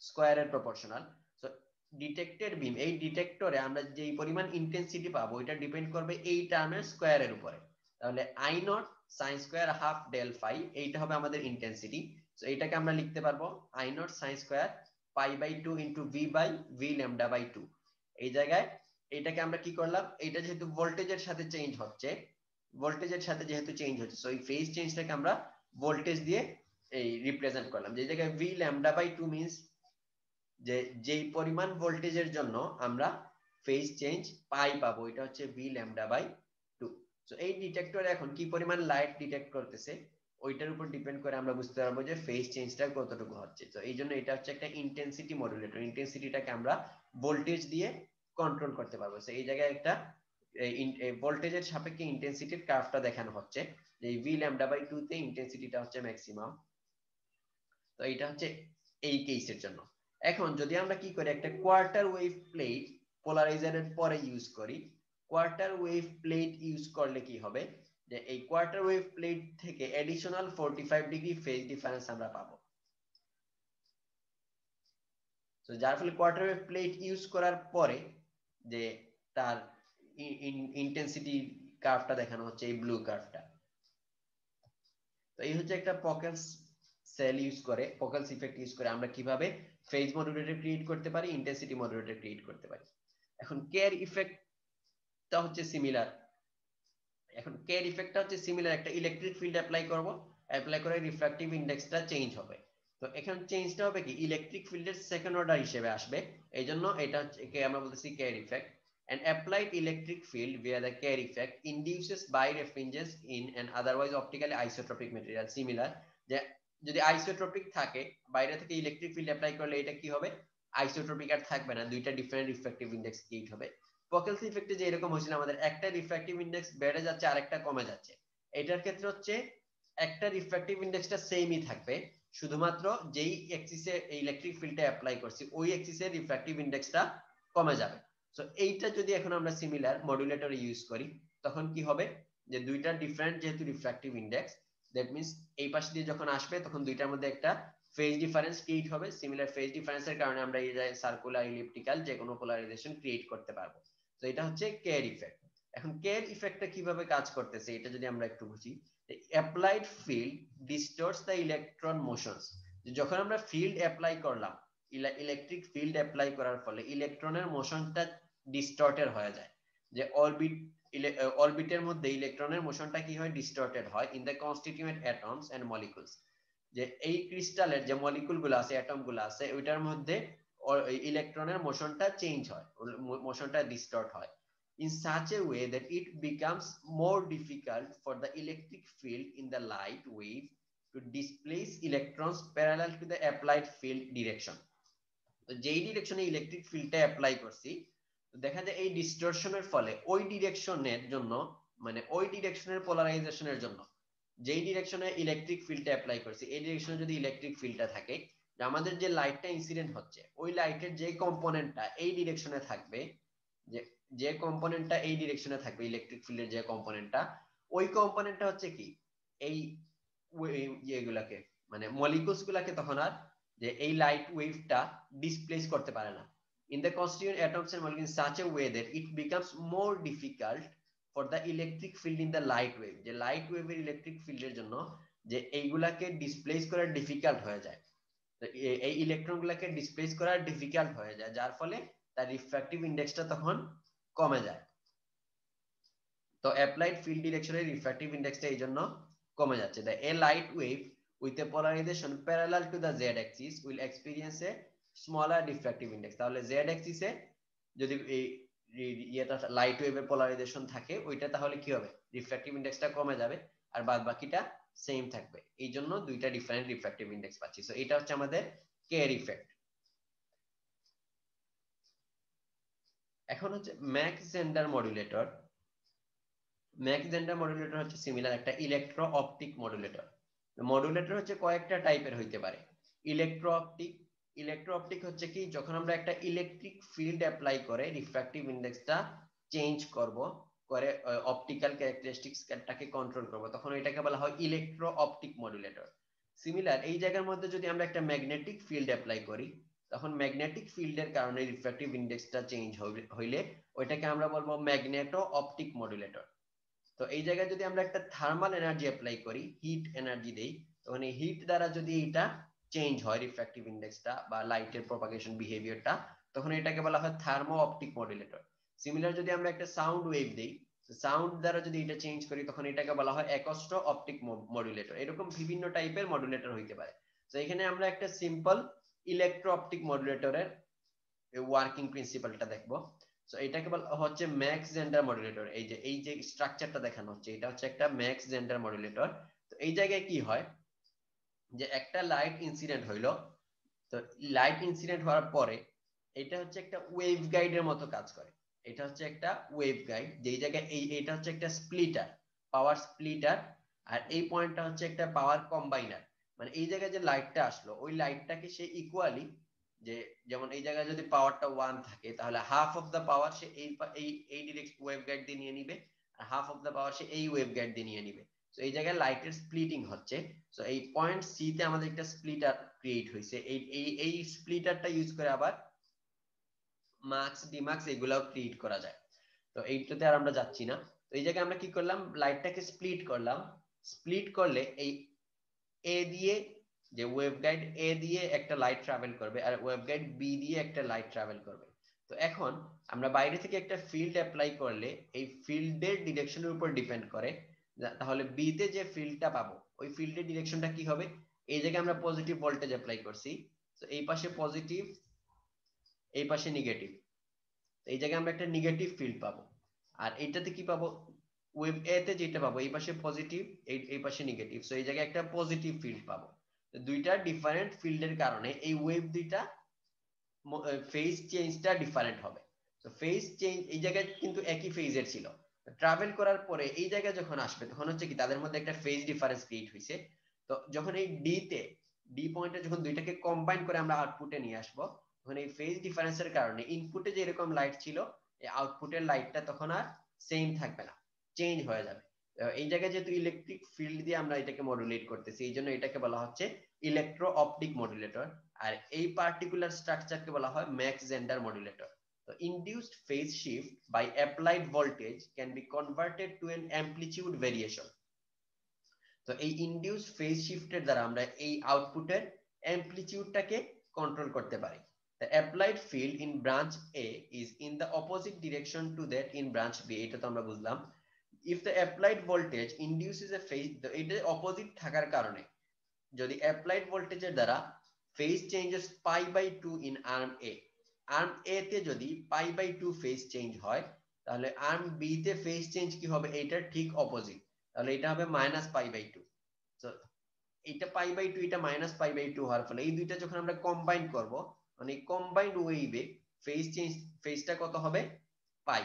স্কয়ারের প্রপোর্শনাল। সো ডিটেক্টেড বিম, এই ডিটেক্টরে আমরা যেই পরিমাণ ইন্টেন্সিটি পাবো এটা ডিপেন্ড করবে এই টার্মের স্কয়ারের উপরে। তাহলে I naught sine square half del phi এইটা হবে আমাদের ইন্টেন্সিটি। সো এইটাকে আমরা লিখতে পারবো I naught sine square pi by 2 into V by V lambda by 2। এই জায়গায় এটাকে আমরা কি করলাম, এটা যেহেতু ভোল্টেজের সাথে চেঞ্জ হচ্ছে, ভোল্টেজের সাথে যেহেতু চেঞ্জ হচ্ছে, সো এই ফেজ চেঞ্জটাকে আমরা ভোল্টেজ দিয়ে এই রিপ্রেজেন্ট করলাম। যে জায়গায় ভি ল্যামডা বাই 2 মিন্স যে যেই পরিমাণ ভোল্টেজের জন্য আমরা ফেজ চেঞ্জ পাই পাবো এটা হচ্ছে ভি ল্যামডা বাই 2। সো এই ডিটেক্টরে এখন কি পরিমাণ লাইট ডিটেক্ট করতেছে ওইটার উপর ডিপেন্ড করে আমরা বুঝতে পারবো যে ফেজ চেঞ্জটা কতটুকু হচ্ছে। তো এই জন্য এটা হচ্ছে একটা ইন্টেন্সিটি মডুলেটর, ইন্টেন্সিটিটাকে আমরা ভোল্টেজ দিয়ে কন্ট্রোল করতে পারবো। সো এই জায়গায় একটা ভোল্টেজের সাপেক্ষে ইন্টেন্সিটির কার্ভটা দেখানো হচ্ছে যে ভি ল্যামডা বাই 2 তে ইন্টেন্সিটিটা হচ্ছে ম্যাক্সিমাম। তো এটা হচ্ছে এই কেসের জন্য। এখন যদি আমরা কি করি, একটা কোয়ার্টার ওয়েভ প্লেট পোলারাইজারের পরে ইউজ করি, কোয়ার্টার ওয়েভ প্লেট ইউজ করলে কি হবে যে এই কোয়ার্টার ওয়েভ প্লেট থেকে এডিশনাল 45 ডিগ্রি ফেজ ডিফারেন্স আমরা পাবো। তো যার ফলে কোয়ার্টার ওয়েভ প্লেট ইউজ করার পরে যে তার ইন্টেন্সিটি কার্ভটা দেখানো হচ্ছে এই ব্লু কার্ভটা। তো এই হচ্ছে একটা পকেলস সেল ইউজ করে, পকেলস ইফেক্ট ইউজ করে আমরা কিভাবে ফেজ মডুলেটর ক্রিয়েট করতে পারি, ইন্টেন্সিটি মডুলেটর ক্রিয়েট করতে পারি। এখন কেয়ার ইফেক্টটা হচ্ছে সিমিলার। এখন কেয়ার ইফেক্টটা হচ্ছে সিমিলার, একটা ইলেকট্রিক ফিল্ড অ্যাপ্লাই করব, অ্যাপ্লাই করে রিফ্র্যাক্টিভ ইনডেক্সটা চেঞ্জ হবে। তো এখানে চেঞ্জটা হবে কি ইলেকট্রিক ফিল্ডের সেকেন্ড অর্ডার হিসেবে আসবে। এইজন্য এটা হচ্ছে আমরা বলতেছি care effect. An applied electric field via the Kerr effect induces birefringence in an otherwise optically isotropic material. Similar, যে যদি আইসোট্রপিক থাকে বাইরে থেকে ইলেকট্রিক ফিল্ড অ্যাপ্লাই করলে এটা কি হবে, আইসোট্রপিক আর থাকবে না, দুইটা ডিফারেন্ট রিফ্র্যাক্টিভ ইনডেক্স ক্রিয়েট হবে। পকেলস ইফেক্টে যে এরকম হয়েছিল আমাদের একটা রিফ্র্যাক্টিভ ইনডেক্স বেড়ে যাচ্ছে আরেকটা কমে যাচ্ছে, এটার ক্ষেত্রে হচ্ছে একটা রিফ্র্যাক্টিভ ইনডেক্সটা সেমই থাকবে, শুধুমাত্র যেই এক্সিসে ইলেকট্রিক ফিল্ডটা অ্যাপ্লাই করছি ওই এক্সিসের রিফ্র্যাক্টিভ ইনডেক্সটা কমে যাবে। সো এইটা যদি এখন আমরা সিমিলার মডুলেটর ইউজ করি তখন কি হবে যে দুইটা ডিফারেন্ট যেহেতু রিফ্র্যাক্টিভ ইনডেক্স, দ্যাট মিন্স এই পাশ দিয়ে যখন আসবে তখন দুইটার মধ্যে একটা ফেজ ডিফারেন্স ক্রিয়েট হবে। সিমিলার ফেজ ডিফারেন্সের কারণে আমরা এই সার্কুলার ইলিপ্টিক্যাল যে কোনো পোলারাইজেশন ক্রিয়েট করতে পারবো। তো এটা হচ্ছে কেয়ার ইফেক্ট। এখন কেয়ার ইফেক্টটা কিভাবে কাজ করতেছে এটা যদি আমরা একটু বুঝি, applied field distorts the electron motions. যখন আমরা ফিল্ড অ্যাপ্লাই করলাম, ইলেকট্রিক ফিল্ড অ্যাপ্লাই করার ফলে ইলেকট্রনের মোশনটা ডিস্টর্টেড হয়ে যায়। যে অরবিটের মধ্যে ইলেকট্রনের মোশনটা কি হয়, ডিস্টর্টেড হয় in the constituent atoms and molecules. যে এই ক্রিস্টালের যে মলিকুল গুলো আছে, অ্যাটম গুলো আছে, ওইটার মধ্যে ইলেকট্রনের মোশনটা চেঞ্জ হয়, মোশনটা ডিস্টর্ট হয় in such a way that it becomes more difficult for the electric field in the light wave to displace electrons parallel to the applied field direction. তো যেই ডিরেকশনে ইলেকট্রিক ফিল্ডটা অ্যাপ্লাই করছি দেখা যায় এই ডিস্টরশনের ফলে ওই ডিরেকশনের জন্য, মানে ওই ডিরেকশনের পোলারাইজেশনের জন্য যেই ডিরেকশনে ইলেকট্রিক ফিল্ডটা অ্যাপ্লাই করছি এই ডিরেকশনে যদি ইলেকট্রিক ফিল্ডটা থাকে, আমাদের যে লাইটটা ইনসিডেন্ট হচ্ছে ওই লাইটের যে কম্পোনেন্টটা এই ডিরেকশনে থাকবে, যে যে কম্পোনেন্টটা এই ডিরেকশনে থাকবে ইলেকট্রিক ফিল্ডের যে কম্পোনেন্টটা, ওই কম্পোনেন্টটা হচ্ছে কি এই ইয়েগুলাকে মানে মলিকুলস গুলাকে তখন আর যে এই লাইট ওয়েভটা ডিসপ্লেস করতে পারে না in the constituent atoms and molecules in such a way that it becomes more difficult for the electric field in the light wave, যে লাইট ওয়েভের ইলেকট্রিক ফিল্ডের জন্য যে এইগুলাকে ডিসপ্লেস করা ডিফিকাল্ট হয়ে যায়। তো এই ইলেকট্রন গুলাকে ডিসপ্লেস করা ডিফিকাল্ট হয়ে যায়, যার ফলে তার রিফ্র্যাক্টিভ ইনডেক্সটা তখন কমে যায়। তো অ্যাপ্লাইড ফিল্ড ডিরেকশনের রিফ্র্যাক্টিভ ইনডেক্সটা এই জন্য কমে যাচ্ছে। The A light wave with a polarization parallel to the z axis will experience a smaller diffractive index। তাহলে z axis এ যদি এই ইয়েটা লাইট ওয়েভের পোলারাইজেশন থাকে ওইটা তাহলে কি হবে, রিফ্র্যাক্টিভ ইনডেক্সটা কমে যাবে আর বাদ বাকিটা সেম থাকবে। এই জন্য দুইটা ডিফারেন্ট রিফ্র্যাক্টিভ ইনডেক্স পাচ্ছি। সো এটা হচ্ছে আমাদের কেয়ার ইফেক্ট। এখন হচ্ছে Mac Zehnder modulator. Mac Zehnder modulator হচ্ছে সিমিলার একটা ইলেকট্রো অপটিক মডুলেটর। মডুলেটর হচ্ছে কয়েকটা টাইপের হইতে পারে। ইলেকট্রো অপটিক, ইলেকট্রো অপটিক হচ্ছে কি যখন আমরা একটা ইলেকট্রিক ফিল্ড অ্যাপ্লাই করে রিফ্র্যাক্টিভ ইন্ডেক্সটা চেঞ্জ করব, করে অপটিক্যাল ক্যারেক্টারিস্টিক্সটাকে কন্ট্রোল করব, তখন এটাকে বলা হয় ইলেকট্রো অপটিক মডুলেটর। সিমিলার এই জায়গার মধ্যে যদি আমরা একটা ম্যাগনেটিক ফিল্ড অ্যাপ্লাই করি, তখন ম্যাগনেটিক ফিল্ডের কারণে রিফ্র্যাক্টিভ ইন্ডেক্সটা চেঞ্জ হইলে ওইটাকে আমরা বলবো ম্যাগনেটো অপটিক মডুলেটর। তো এই জায়গায় যদি আমরা একটা থার্মাল এনার্জি অ্যাপ্লাই করি, হিট এনার্জি দেই, তখন এই হিট দ্বারা যদি এটা চেঞ্জ হয় রিফ্র্যাক্টিভ ইন্ডেক্সটা বা লাইটের প্রপাগেশন বিহেভিয়ারটা, তখন এটাকে বলা হয় থার্মো অপটিক মডুলেটর। সিমিলার যদি আমরা একটা সাউন্ড ওয়েভ দেই, সাউন্ড দ্বারা যদি এটা চেঞ্জ করি, তখন এটাকে বলা হয় অ্যাকোস্টো অপটিক মডুলেটর। এরকম বিভিন্ন টাইপের মডুলেটর হইতে পারে। তো এখানে আমরা একটা সিম্পল ইলেকট্রো অপটিক মডুলেটরের ওয়ার্কিং প্রিন্সিপালটা দেখবো। সো এটাকে বলা হচ্ছে ম্যাক্স জেন্ডার মডুলেটর। এই যে স্ট্রাকচারটা দেখানো হচ্ছে, এটা হচ্ছে একটা ম্যাক্স জেন্ডার মডুলেটর। তো এই জায়গায় কি হয় যে একটা লাইট ইনসিডেন্ট হইলো, তো লাইট ইনসিডেন্ট হওয়ার পরে এটা হচ্ছে একটা ওয়েভ গাইডের মতো কাজ করে। এটা হচ্ছে একটা ওয়েভ গাইড, যেই জায়গায় এটা হচ্ছে একটা স্প্লিটার, পাওয়ার স্প্লিটার। আর এই পয়েন্টটা হচ্ছে একটা পাওয়ার কম্বাইনার। মানে এই জায়গায় যে লাইটটা আসলো, ওই লাইটটাকে সে ইকুয়ালি, যে যেমন এই জায়গায় যদি পাওয়ারটা 1 থাকে, তাহলে হাফ অফ দ্য পাওয়ার সে এই ডিরেক্ট ওয়েভ গাইড দিয়ে নিয়ে নিবে, আর হাফ অফ দ্য পাওয়ার সে এই ওয়েভ গাইড দিয়ে নিয়ে নিবে। তো এই জায়গায় লাইটের স্প্লিটিং হচ্ছে। তো এই পয়েন্ট সি তে আমাদের একটা স্প্লিটার ক্রিয়েট হয়েছে। এই স্প্লিটারটা ইউজ করে আবার মার্কস ডিমার্কস এগুলাও ক্রিয়েট করা যায়। তো এইটাতে আর আমরা যাচ্ছি না। তো এই জায়গায় আমরা কি করলাম, লাইটটাকে স্প্লিট করলাম। স্প্লিট করলে এই এ দিয়ে, যে ওয়েভগাইড এ দিয়ে একটা লাইট ট্রাভেল করবে, আর ওয়েভগাইড বি দিয়ে একটা লাইট ট্রাভেল করবে। তো এখন আমরা বাইরে থেকে একটা ফিল্ড অ্যাপ্লাই করলে এই ফিল্ডের ডিরেকশনের উপর ডিপেন্ড করে, তাহলে বি তে যে ফিল্ডটা পাবো ওই ফিল্ডের ডিরেকশনটা কি হবে। এই জায়গায় আমরা পজিটিভ ভোল্টেজ অ্যাপ্লাই করছি, তো এই পাশে পজিটিভ, এই পাশে নেগেটিভ। এই জায়গায় আমরা একটা নেগেটিভ ফিল্ড পাবো। আর এইটাতে কি পাবো, ওয়েভ এ তে যেটা পাবো এই পাশে পজিটিভ, এই পাশে নেগেটিভ, সো এই জায়গায় একটা পজিটিভ ফিল্ড পাবো। তো দুইটা ডিফারেন্ট ফিল্ডের কারণে এই ওয়েভ দুইটা ফেজ চেঞ্জটা ডিফারেন্ট হবে। তো ফেজ চেঞ্জ এই জায়গায় কিন্তু একই ফেজের ছিল, ট্রাভেল করার পরে এই জায়গায় যখন আসবে, তখন হচ্ছে কি তাদের মধ্যে একটা ফেজ ডিফারেন্স ক্রিয়েট হয়েছে। তো যখন এই ডি তে, ডি পয়েন্টে যখন দুইটাকে কম্বাইন করে আমরা আউটপুটে নিয়ে আসবো, তখন এই ফেজ ডিফারেন্সের কারণে ইনপুটে যে এরকম লাইট ছিল, এই আউটপুটের লাইটটা তখন আর সেম থাকবে না, চেঞ্জ হয়ে যাবে। এই জায়গায় যেহেতু ইলেকট্রিক ফিল্ড দিয়ে আমরা এটাকে মডুলেট করতেছি, এই জন্য এটাকে বলা হচ্ছে ইলেকট্রো অপটিক মডুলেটর। আর এই পার্টিকুলার স্ট্রাকচারকে বলা হয় ম্যাক জেন্ডার মডুলেটর। তো induced phase shift by applied voltage can be converted to an amplitude variation. তো এই ইনডিউসড ফেজ শিফটের দ্বারা আমরা এই আউটপুটের অ্যামপ্লিটিউডটাকে কন্ট্রোল করতে পারি। The applied field in branch A is in the opposite direction to that in branch B, এটা তো আমরা বুঝলাম। If the applied voltage induces a phase, এটা অপোজিট থাকার কারণে যদি অ্যাপ্লাইড ভোল্টেজের দ্বারা phase changes π/2 in arm A, arm A তে যদি π/2 ফেজ চেঞ্জ হয়, তাহলে আর্ম বি তে ফেজ চেঞ্জ কি হবে, এইটার ঠিক অপোজিট, তাহলে এটা হবে -π/2। তো এটা π/2, এটা -π/2 হওয়ার ফলে এই দুইটা যখন আমরা কম্বাইন করব, মানে কম্বাইন্ড ওয়েভে ফেজ চেঞ্জ, ফেজটা কত হবে, pi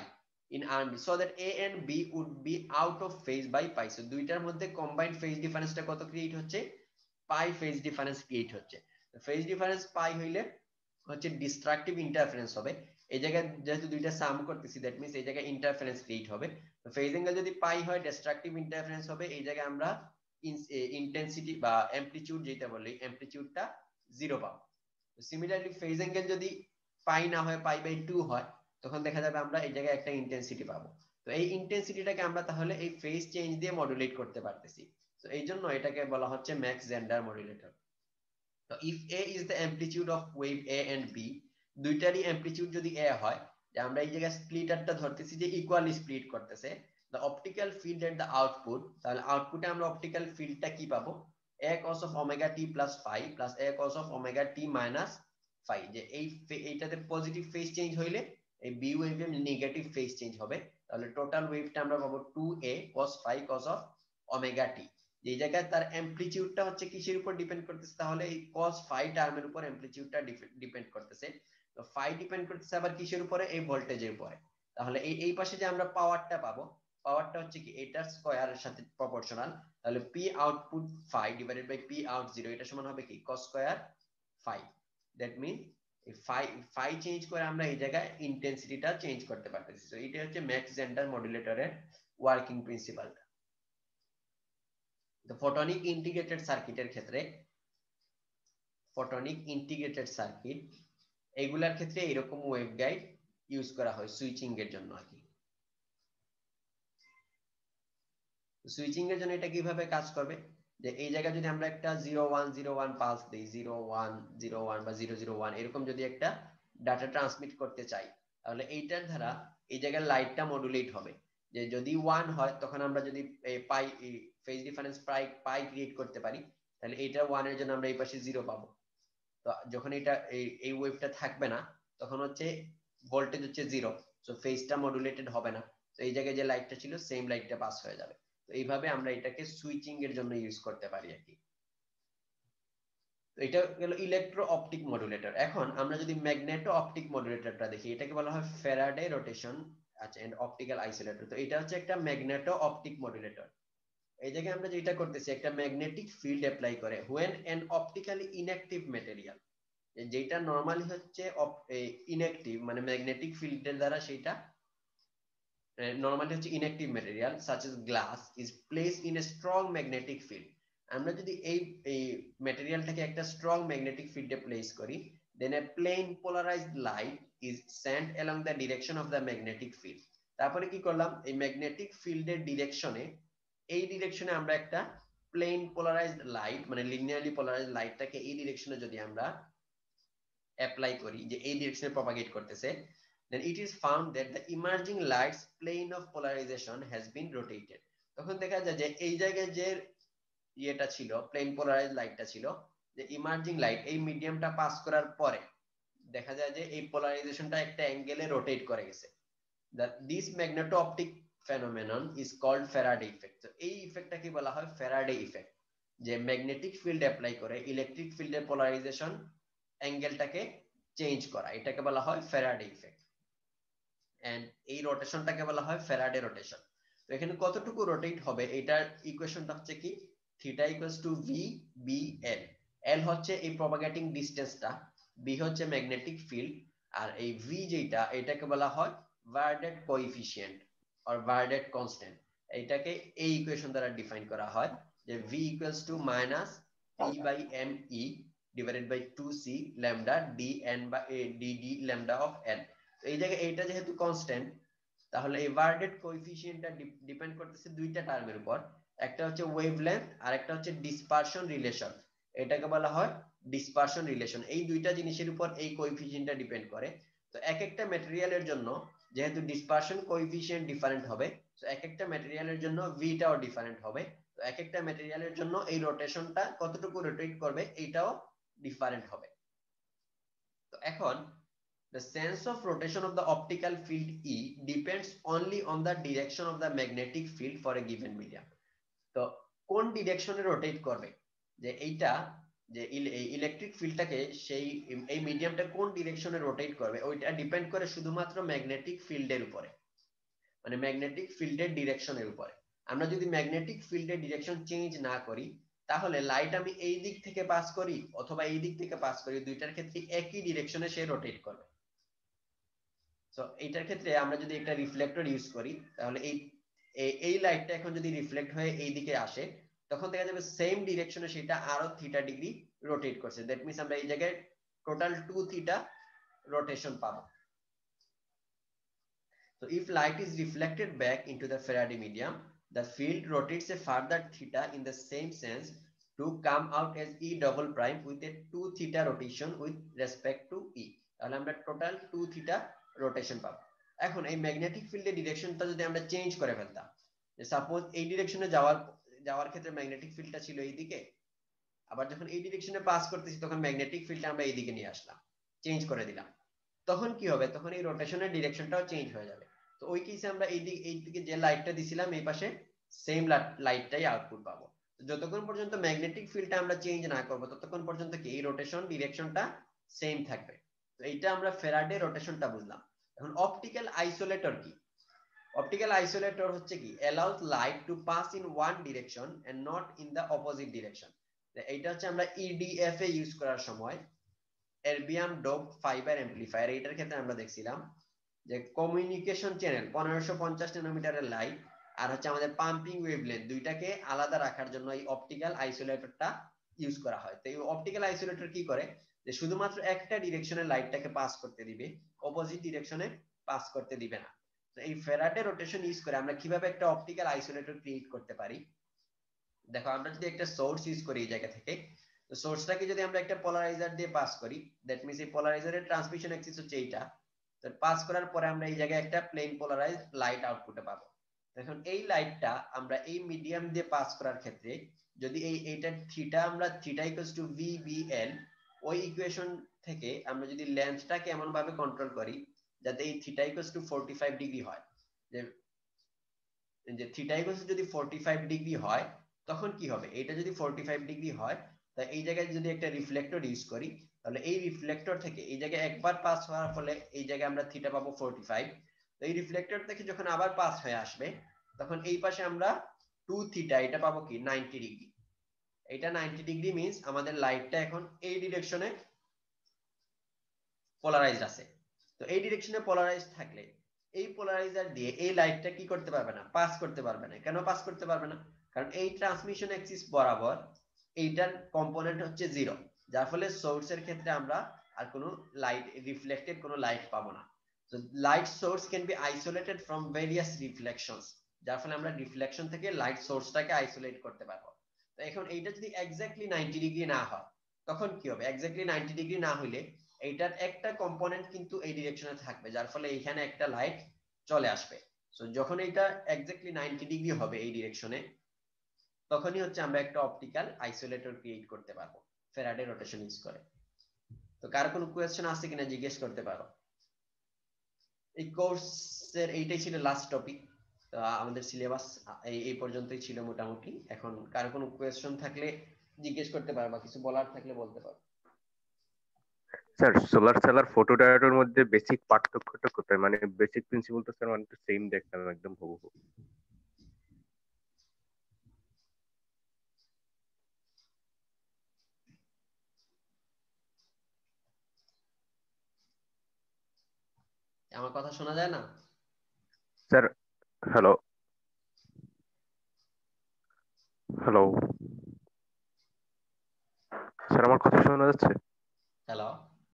in arm B, so that A and B would be out of phase by pi. So দুইটার মধ্যে কম্বাইন্ড ফেজ ডিফারেন্সটা কত ক্রিয়েট হচ্ছে, পাই ফেজ ডিফারেন্স ক্রিয়েট হচ্ছে। ফেজ ডিফারেন্স পাই হইলে হচ্ছে ডিস্ট্রাকটিভ ইন্টারফারেন্স হবে। এই জায়গায় যেহেতু দুইটা সাম করতেছি, দ্যাট মিন্স এই জায়গায় ইন্টারফারেন্স ক্রিয়েট হবে। তো ফেজ অ্যাঙ্গেল যদি পাই হয়, ডিস্ট্রাকটিভ ইন্টারফারেন্স হবে। এই জায়গায় আমরা ইন্টেন্সিটি বা অ্যামপ্লিটিউড যেটা বলি, অ্যামপ্লিটিউডটা 0 পাবো। সিমিলারলি ফেজ অ্যাঙ্গেল যদি পাই না হয়, π/2 হয়, তখন দেখা যাবে আমরা এই জায়গায় একটা ইন্টেন্সিটি পাবো। তো এই ইন্টেন্সিটিটাকে আমরা তাহলে এই ফেজ চেঞ্জ দিয়ে মডুলেট করতে পারতেছি। তো এই জন্য এটাকে বলা হচ্ছে ম্যাক্স জেন্ডার মডুলেটর। তো if A is the amplitude of wave A and B, দুইটারই অ্যামপ্লিটিউড যদি এ হয়, যে আমরা এই জায়গায় স্প্লিটারটা ধরতেছি যে ইকুয়ালি স্প্লিট করতেছে, the optical field at the output, তাহলে আউটপুটে আমরা অপটিক্যাল ফিল্ডটা কি পাবো, a cos of omega t plus phi plus a cos of omega t minus phi। যে এইটাতে পজিটিভ ফেজ চেঞ্জ হইলে এই বি ওয়েভে নেগেটিভ ফেজ চেঞ্জ হবে, তাহলে টোটাল ওয়েভটা আমরা পাবো 2a cos phi cos of omega t। যে জায়গায় তার অ্যামপ্লিটিউডটা হচ্ছে কিসের উপর ডিপেন্ড করতেছে, তাহলে এই cos phi টার্মের উপর অ্যামপ্লিটিউডটা ডিপেন্ড করতেছে। তো ফাই ডিপেন্ড করতেছে আবার কিসের উপরে, এই ভোল্টেজের উপরে। তাহলে এই পাশে যে আমরা পাওয়ারটা পাবো, পাওয়ারটা হচ্ছে কি এটার স্কয়ারের সাথে প্রপোর্শনাল। তাহলে P output phi divided by P out zero, এটা সমান হবে কি cos square phi. That mean এই ফাই ফাই চেঞ্জ করে আমরা এই জায়গায় ইন্টেন্সিটিটা চেঞ্জ করতে পারতেছি। তো এটা হচ্ছে ম্যাক জেন্ডার মডুলেটরের ওয়ার্কিং প্রিন্সিপালটা। তো ফটোনিক ইন্টিগ্রেটেড সার্কিটের ক্ষেত্রে, ফটোনিক ইন্টিগ্রেটেড সার্কিট এগুলার ক্ষেত্রে এরকম ওয়েভগাইড ইউজ করা হয় সুইচিং এর জন্য আর কি। সুইচিং এর জন্য এটা কিভাবে কাজ করবে, যে এই জায়গায় যদি আমরা একটা 0101 পালস দেই, 0101 বা 001 এরকম যদি একটা ডাটা ট্রান্সমিট করতে চাই, তাহলে এইটার দ্বারা এই জায়গায় লাইটটা মডুলেট হবে। যে যদি 1 হয় তখন আমরা যদি পাই ফেজ ডিফারেন্স পাই ক্রিয়েট করতে পারি, তাহলে এইটা 1 এর জন্য আমরা এই পাশে 0 পাবো। তো যখন এটা এই ওয়েভটা থাকবে না, তখন হচ্ছে ভোল্টেজ হচ্ছে 0, সো ফেজটা মডুলেটেড হবে না। তো এই জায়গায় যে লাইটটা ছিল সেম লাইটটা পাস হয়ে যাবে। তো এইভাবে আমরা এটাকে সুইচিং এর জন্য ইউজ করতে পারি আর কি। তো এটা গেল ইলেকট্রো অপটিক মডুলেটর। এখন আমরা যদি ম্যাগনেটো অপটিক মডুলেটরটা দেখি, এটাকে বলা হয় ফ্যারাডে রোটেশন আচ্ছা এন্ড অপটিক্যাল আইসোলেটর। তো এটা হচ্ছে একটা ম্যাগনেটো অপটিক মডুলেটর। এই জায়গায় আমরা যেটা করতেছি, একটা ম্যাগনেটিক ফিল্ড অ্যাপ্লাই করে when an optically inactive material, যেটা নরমালি হচ্ছে ইনঅ্যাক্টিভ, মানে ম্যাগনেটিক ফিল্ডের দ্বারা সেটা নরমালি হচ্ছে inactive material such as glass is placed in a strong magnetic field। আমরা যদি এই ম্যাটেরিয়ালটাকে একটা স্ট্রং ম্যাগনেটিক ফিল্ডে প্লেস করি, then a plain polarized light is sent along the direction of the magnetic field। তারপরে কি করলাম, এই ম্যাগনেটিক ফিল্ডের ডিরেকশনে, এই ডিরেকশনে আমরা একটা প্লেন পোলারাইজড লাইট, মানে লিনিয়ারলি পোলারাইজড লাইটটাকে এই ডিরেকশনে যদি আমরা অ্যাপ্লাই করি, যে এই ডিরেকশনে প্রপাগেট করতেছে, then it is found that the emerging light's plane of polarization has been rotated। তখন দেখা যায় যে এই জায়গায় যে ইয়েটা ছিল, প্লেন পোলারাইজড লাইটটা ছিল, যে ইমার্জিং লাইট এই মিডিয়ামটা পাস করার পরে দেখা যায় যে এই পোলারাইজেশনটা একটা অ্যাঙ্গেলে রোটেট করে গেছে। This magneto optic phenomenon is called Faraday effect। তো এই ইফেক্টটাকে বলা হয় ফ্যারাডে ইফেক্ট, যে ম্যাগনেটিক ফিল্ড অ্যাপ্লাই করে ইলেকট্রিক ফিল্ডের পোলারাইজেশন অ্যাঙ্গেলটাকে চেঞ্জ করা, এটাকে বলা হয় ফ্যারাডে ইফেক্ট। এন্ড এই রোটেশনটাকে বলা হয় ফ্যারাডে রোটেশন। তো এখানে কতটুকু রোটেট হবে, এটার ইকুয়েশনটা হচ্ছে কি theta equals to V B L. L হচ্ছে এই প্রপাগেটিং ডিসটেন্সটা, বি হচ্ছে ম্যাগনেটিক ফিল্ড, আর এই ভি যেটা এটাকে বলা হয় Verdet coefficient or Verdet constant. এটাকে এই ইকুয়েশন দ্বারা ডিফাইন করা হয়, যে V equals to minus E by M E divided by 2c lambda D N বা D D lambda of N. তো এই জায়গায় এইটা যেহেতু কনস্ট্যান্ট, তাহলে এই ভার্ডেট কোএফিসিয়েন্টটা ডিপেন্ড করতেছে দুইটা টার্মের উপর, একটা হচ্ছে ওয়েভলেন্থ আর একটা হচ্ছে ডিসপারশন রিলেশন। এটাকে বলা হয় ডিসপারশন রিলেশন। এই দুইটা জিনিসের উপর এই কোএফিসিয়েন্টটা ডিপেন্ড করে। তো এক একটা ম্যাটেরিয়ালের জন্য যেহেতু ডিসপারশন কোএফিসিয়েন্ট ডিফারেন্ট হবে, তো এক একটা ম্যাটেরিয়ালের জন্য ভিটাও ডিফারেন্ট হবে। তো এক একটা ম্যাটেরিয়ালের জন্য এই রোটেশনটা কতটুকু রোটেট করবে এইটাও ডিফারেন্ট হবে। তো এখন the sense of rotation of the optical field E depends only on the direction of the magnetic field for a given medium। তো কোন ডিরেকশনে রোটেট করবে, যে এইটা যে ইলেকট্রিক ফিল্ডটাকে সেই এই মিডিয়ামটা কোন ডিরেকশনে রোটেট করবে, ওইটা ডিপেন্ড করে শুধুমাত্র ম্যাগনেটিক ফিল্ডের উপরে, মানে ম্যাগনেটিক ফিল্ডের ডিরেকশনের উপরে। আমরা যদি ম্যাগনেটিক ফিল্ডের ডিরেকশন চেঞ্জ না করি, তাহলে লাইট আমি এই দিক থেকে পাস করি অথবা এই দিক থেকে পাস করি, দুইটার ক্ষেত্রে একই ডিরেকশনে সে রোটেট করবে। সো এইটার ক্ষেত্রে আমরা যদি একটা রিফ্লেক্টর ইউজ করি, তাহলে এই লাইটটা এখন যদি রিফ্লেক্ট হয়ে এই দিকে আসে, তখন দেখা যাবে সেম ডিরেকশনে সেটা আরো থিটা ডিগ্রি রোটেট করছে। দ্যাট মিন্স আমরা এই জায়গায় টোটাল 2 থিটা রোটেশন পাবো। So if light is reflected back into the Faraday medium, the field rotates a further theta in the same sense to come out as E double prime with a 2 theta rotation with respect to E। তাহলে আমরা total 2 theta rotation পাবো। এখন এই magnetic ফিল্ডের ডিরেকশনটা যদি আমরা change করে ফেলতাম, যে সাপোজ এই ডিরেকশনে যাওয়ার ক্ষেত্রে ম্যাগনেটিক ফিল্ডটা ছিল এইদিকে, আবার যখন এই ডিরেকশনে পাস করতেছি তখন ম্যাগনেটিক ফিল্ডটা আমরা এইদিকে নিয়ে আসলাম, চেঞ্জ করে দিলাম, তখন কি হবে, তখন এই রোটেশনের ডিরেকশনটাও চেঞ্জ হয়ে যাবে। তো ওই কেসে আমরা এইদিকে যে লাইটটা দিছিলাম এই পাশে সেম লাইটটাই আউটপুট পাবো। যতক্ষণ পর্যন্ত ম্যাগনেটিক ফিল্ডটা আমরা চেঞ্জ না করব, ততক্ষণ পর্যন্ত কি এই রোটেশন ডিরেকশনটা সেম থাকবে। তো তো এইটা আমরা ফ্যারাডে রোটেশনটা বুঝলাম। এখন অপটিক্যাল আইসোলেটর কি? অপটিক্যাল আইসোলেটর হচ্ছে কি allows light to pass in one direction and not in the opposite direction। এইটা হচ্ছে আমরা EDF এ ইউজ করার সময় এরবিয়াম ডোপ ফাইবার অ্যাম্পলিফায়ার, এটার ক্ষেত্রে আমরা দেখছিলাম যে কমিউনিকেশন চ্যানেল 1550 ন্যানোমিটারের লাইট আর হচ্ছে আমাদের পাম্পিং ওয়েভলেন্থ দুইটাকে আলাদা রাখার জন্য এই অপটিক্যাল আইসোলেটরটা ইউজ করা হয়। তো এই অপটিক্যাল আইসোলেটর কি করে যে শুধুমাত্র একটা ডিরেকশনে লাইটটাকে পাস করতে দিবে, অপোজিট ডিরেকশনে পাস করতে দিবে না। তো এই ফ্যারাডে রোটেশন ইউজ করে আমরা কিভাবে একটা অপটিক্যাল আইসোলেটর ক্রিয়েট করতে পারি। দেখো আমরা যদি একটা সোর্স ইউজ করি এই জায়গা থেকে, তো সোর্সটাকে যদি আমরা একটা পোলারাইজার দিয়ে পাস করি, দ্যাট মিন্স এই পোলারাইজারের ট্রান্সমিশন অ্যাক্সিস হচ্ছে এইটা। তো পাস করার পরে আমরা এই জায়গায় একটা প্লেন পোলারাইজড লাইট আউটপুটে পাবো। এখন এই লাইটটা আমরা এই মিডিয়াম দিয়ে পাস করার ক্ষেত্রে যদি এইটা থিটা, আমরা থিটা ইকুয়ালস টু VBL, ওই ইকুয়েশন থেকে আমরা যদি লেন্সটাকে এমন ভাবে কন্ট্রোল করি যাতে এই থিটা ইকুয়ালস টু 45 ডিগ্রি হয়, যে থিটা ইকুয়ালস যদি 45 ডিগ্রি হয় তখন কি হবে, এটা যদি 45 ডিগ্রি হয় তা এই জায়গায় যদি একটা রিফ্লেক্টর ইউজ করি তাহলে এই রিফ্লেক্টর থেকে এই জায়গায় একবার পাস হওয়ার ফলে এই জায়গায় আমরা থিটা পাবো 45। তো এই রিফ্লেক্টর থেকে যখন আবার পাস হয়ে আসবে তখন এই পাশে আমরা 2 থিটা এটা পাবো কি 90 ডিগ্রি। এটা 90 ডিগ্রি মিন্স আমাদের লাইটটা এখন এই ডিরেকশনে পোলারাইজড আছে। তো এই ডিরেকশনে পোলারাইজড থাকলে এই পোলারাইজার দিয়ে এই লাইটটা কি করতে পারবে না, পাস করতে পারবে না। কেন পাস করতে পারবে না? কারণ এই ট্রান্সমিশন অ্যাক্সিস বরাবর এইটার কম্পোনেন্ট হচ্ছে 0, যার ফলে সোর্সের ক্ষেত্রে আমরা আর কোনো লাইট রিফ্লেক্টেড কোনো লাইট পাবো না। তো light source can be isolated from various reflections, যার ফলে আমরা রিফ্লেকশন থেকে লাইট সোর্সটাকে আইসোলেট করতে পারবো। তো এখন এইটা যদি এক্স্যাক্টলি 90 ডিগ্রি না হয় তখন কি হবে? এক্স্যাক্টলি 90 ডিগ্রি না হইলে এইটার একটা কম্পোনেন্ট কিন্তু এই ডিরেকশনে থাকবে, যার ফলে এখানে একটা লাইট চলে আসবে। সো যখন এটা এক্স্যাক্টলি 90 ডিগ্রি হবে এই ডিরেকশনে তখনই হচ্ছে আমরা একটা অপটিক্যাল আইসোলেটর ক্রিয়েট করতে পারবো ফ্যারাডে রোটেশন ইউজ করে। তো কার কোনো কোয়েশ্চেন আছে কিনা জিজ্ঞেস করতে পারো। এই কোর্সের এইটাই ছিল লাস্ট টপিক। আমাদের সিলেবাস এই পর্যন্তই ছিল মোটামুটি। এখন কার কোনো কোয়েশ্চেন থাকলে জিজ্ঞেস করতে পারো বা কিছু বলার থাকলে বলতে পারো। স্যার সোলার সেল আর ফটো ডায়োডের মধ্যে বেসিক পার্থক্যটা কোথায়? মানে বেসিক প্রিন্সিপাল তো স্যার মানে সেম দেখলাম একদম হুবহু। আমার কথা শোনা যায় না? স্যার হ্যালো, হ্যালো স্যার, আমার কথা শোনা যাচ্ছে? হ্যালো।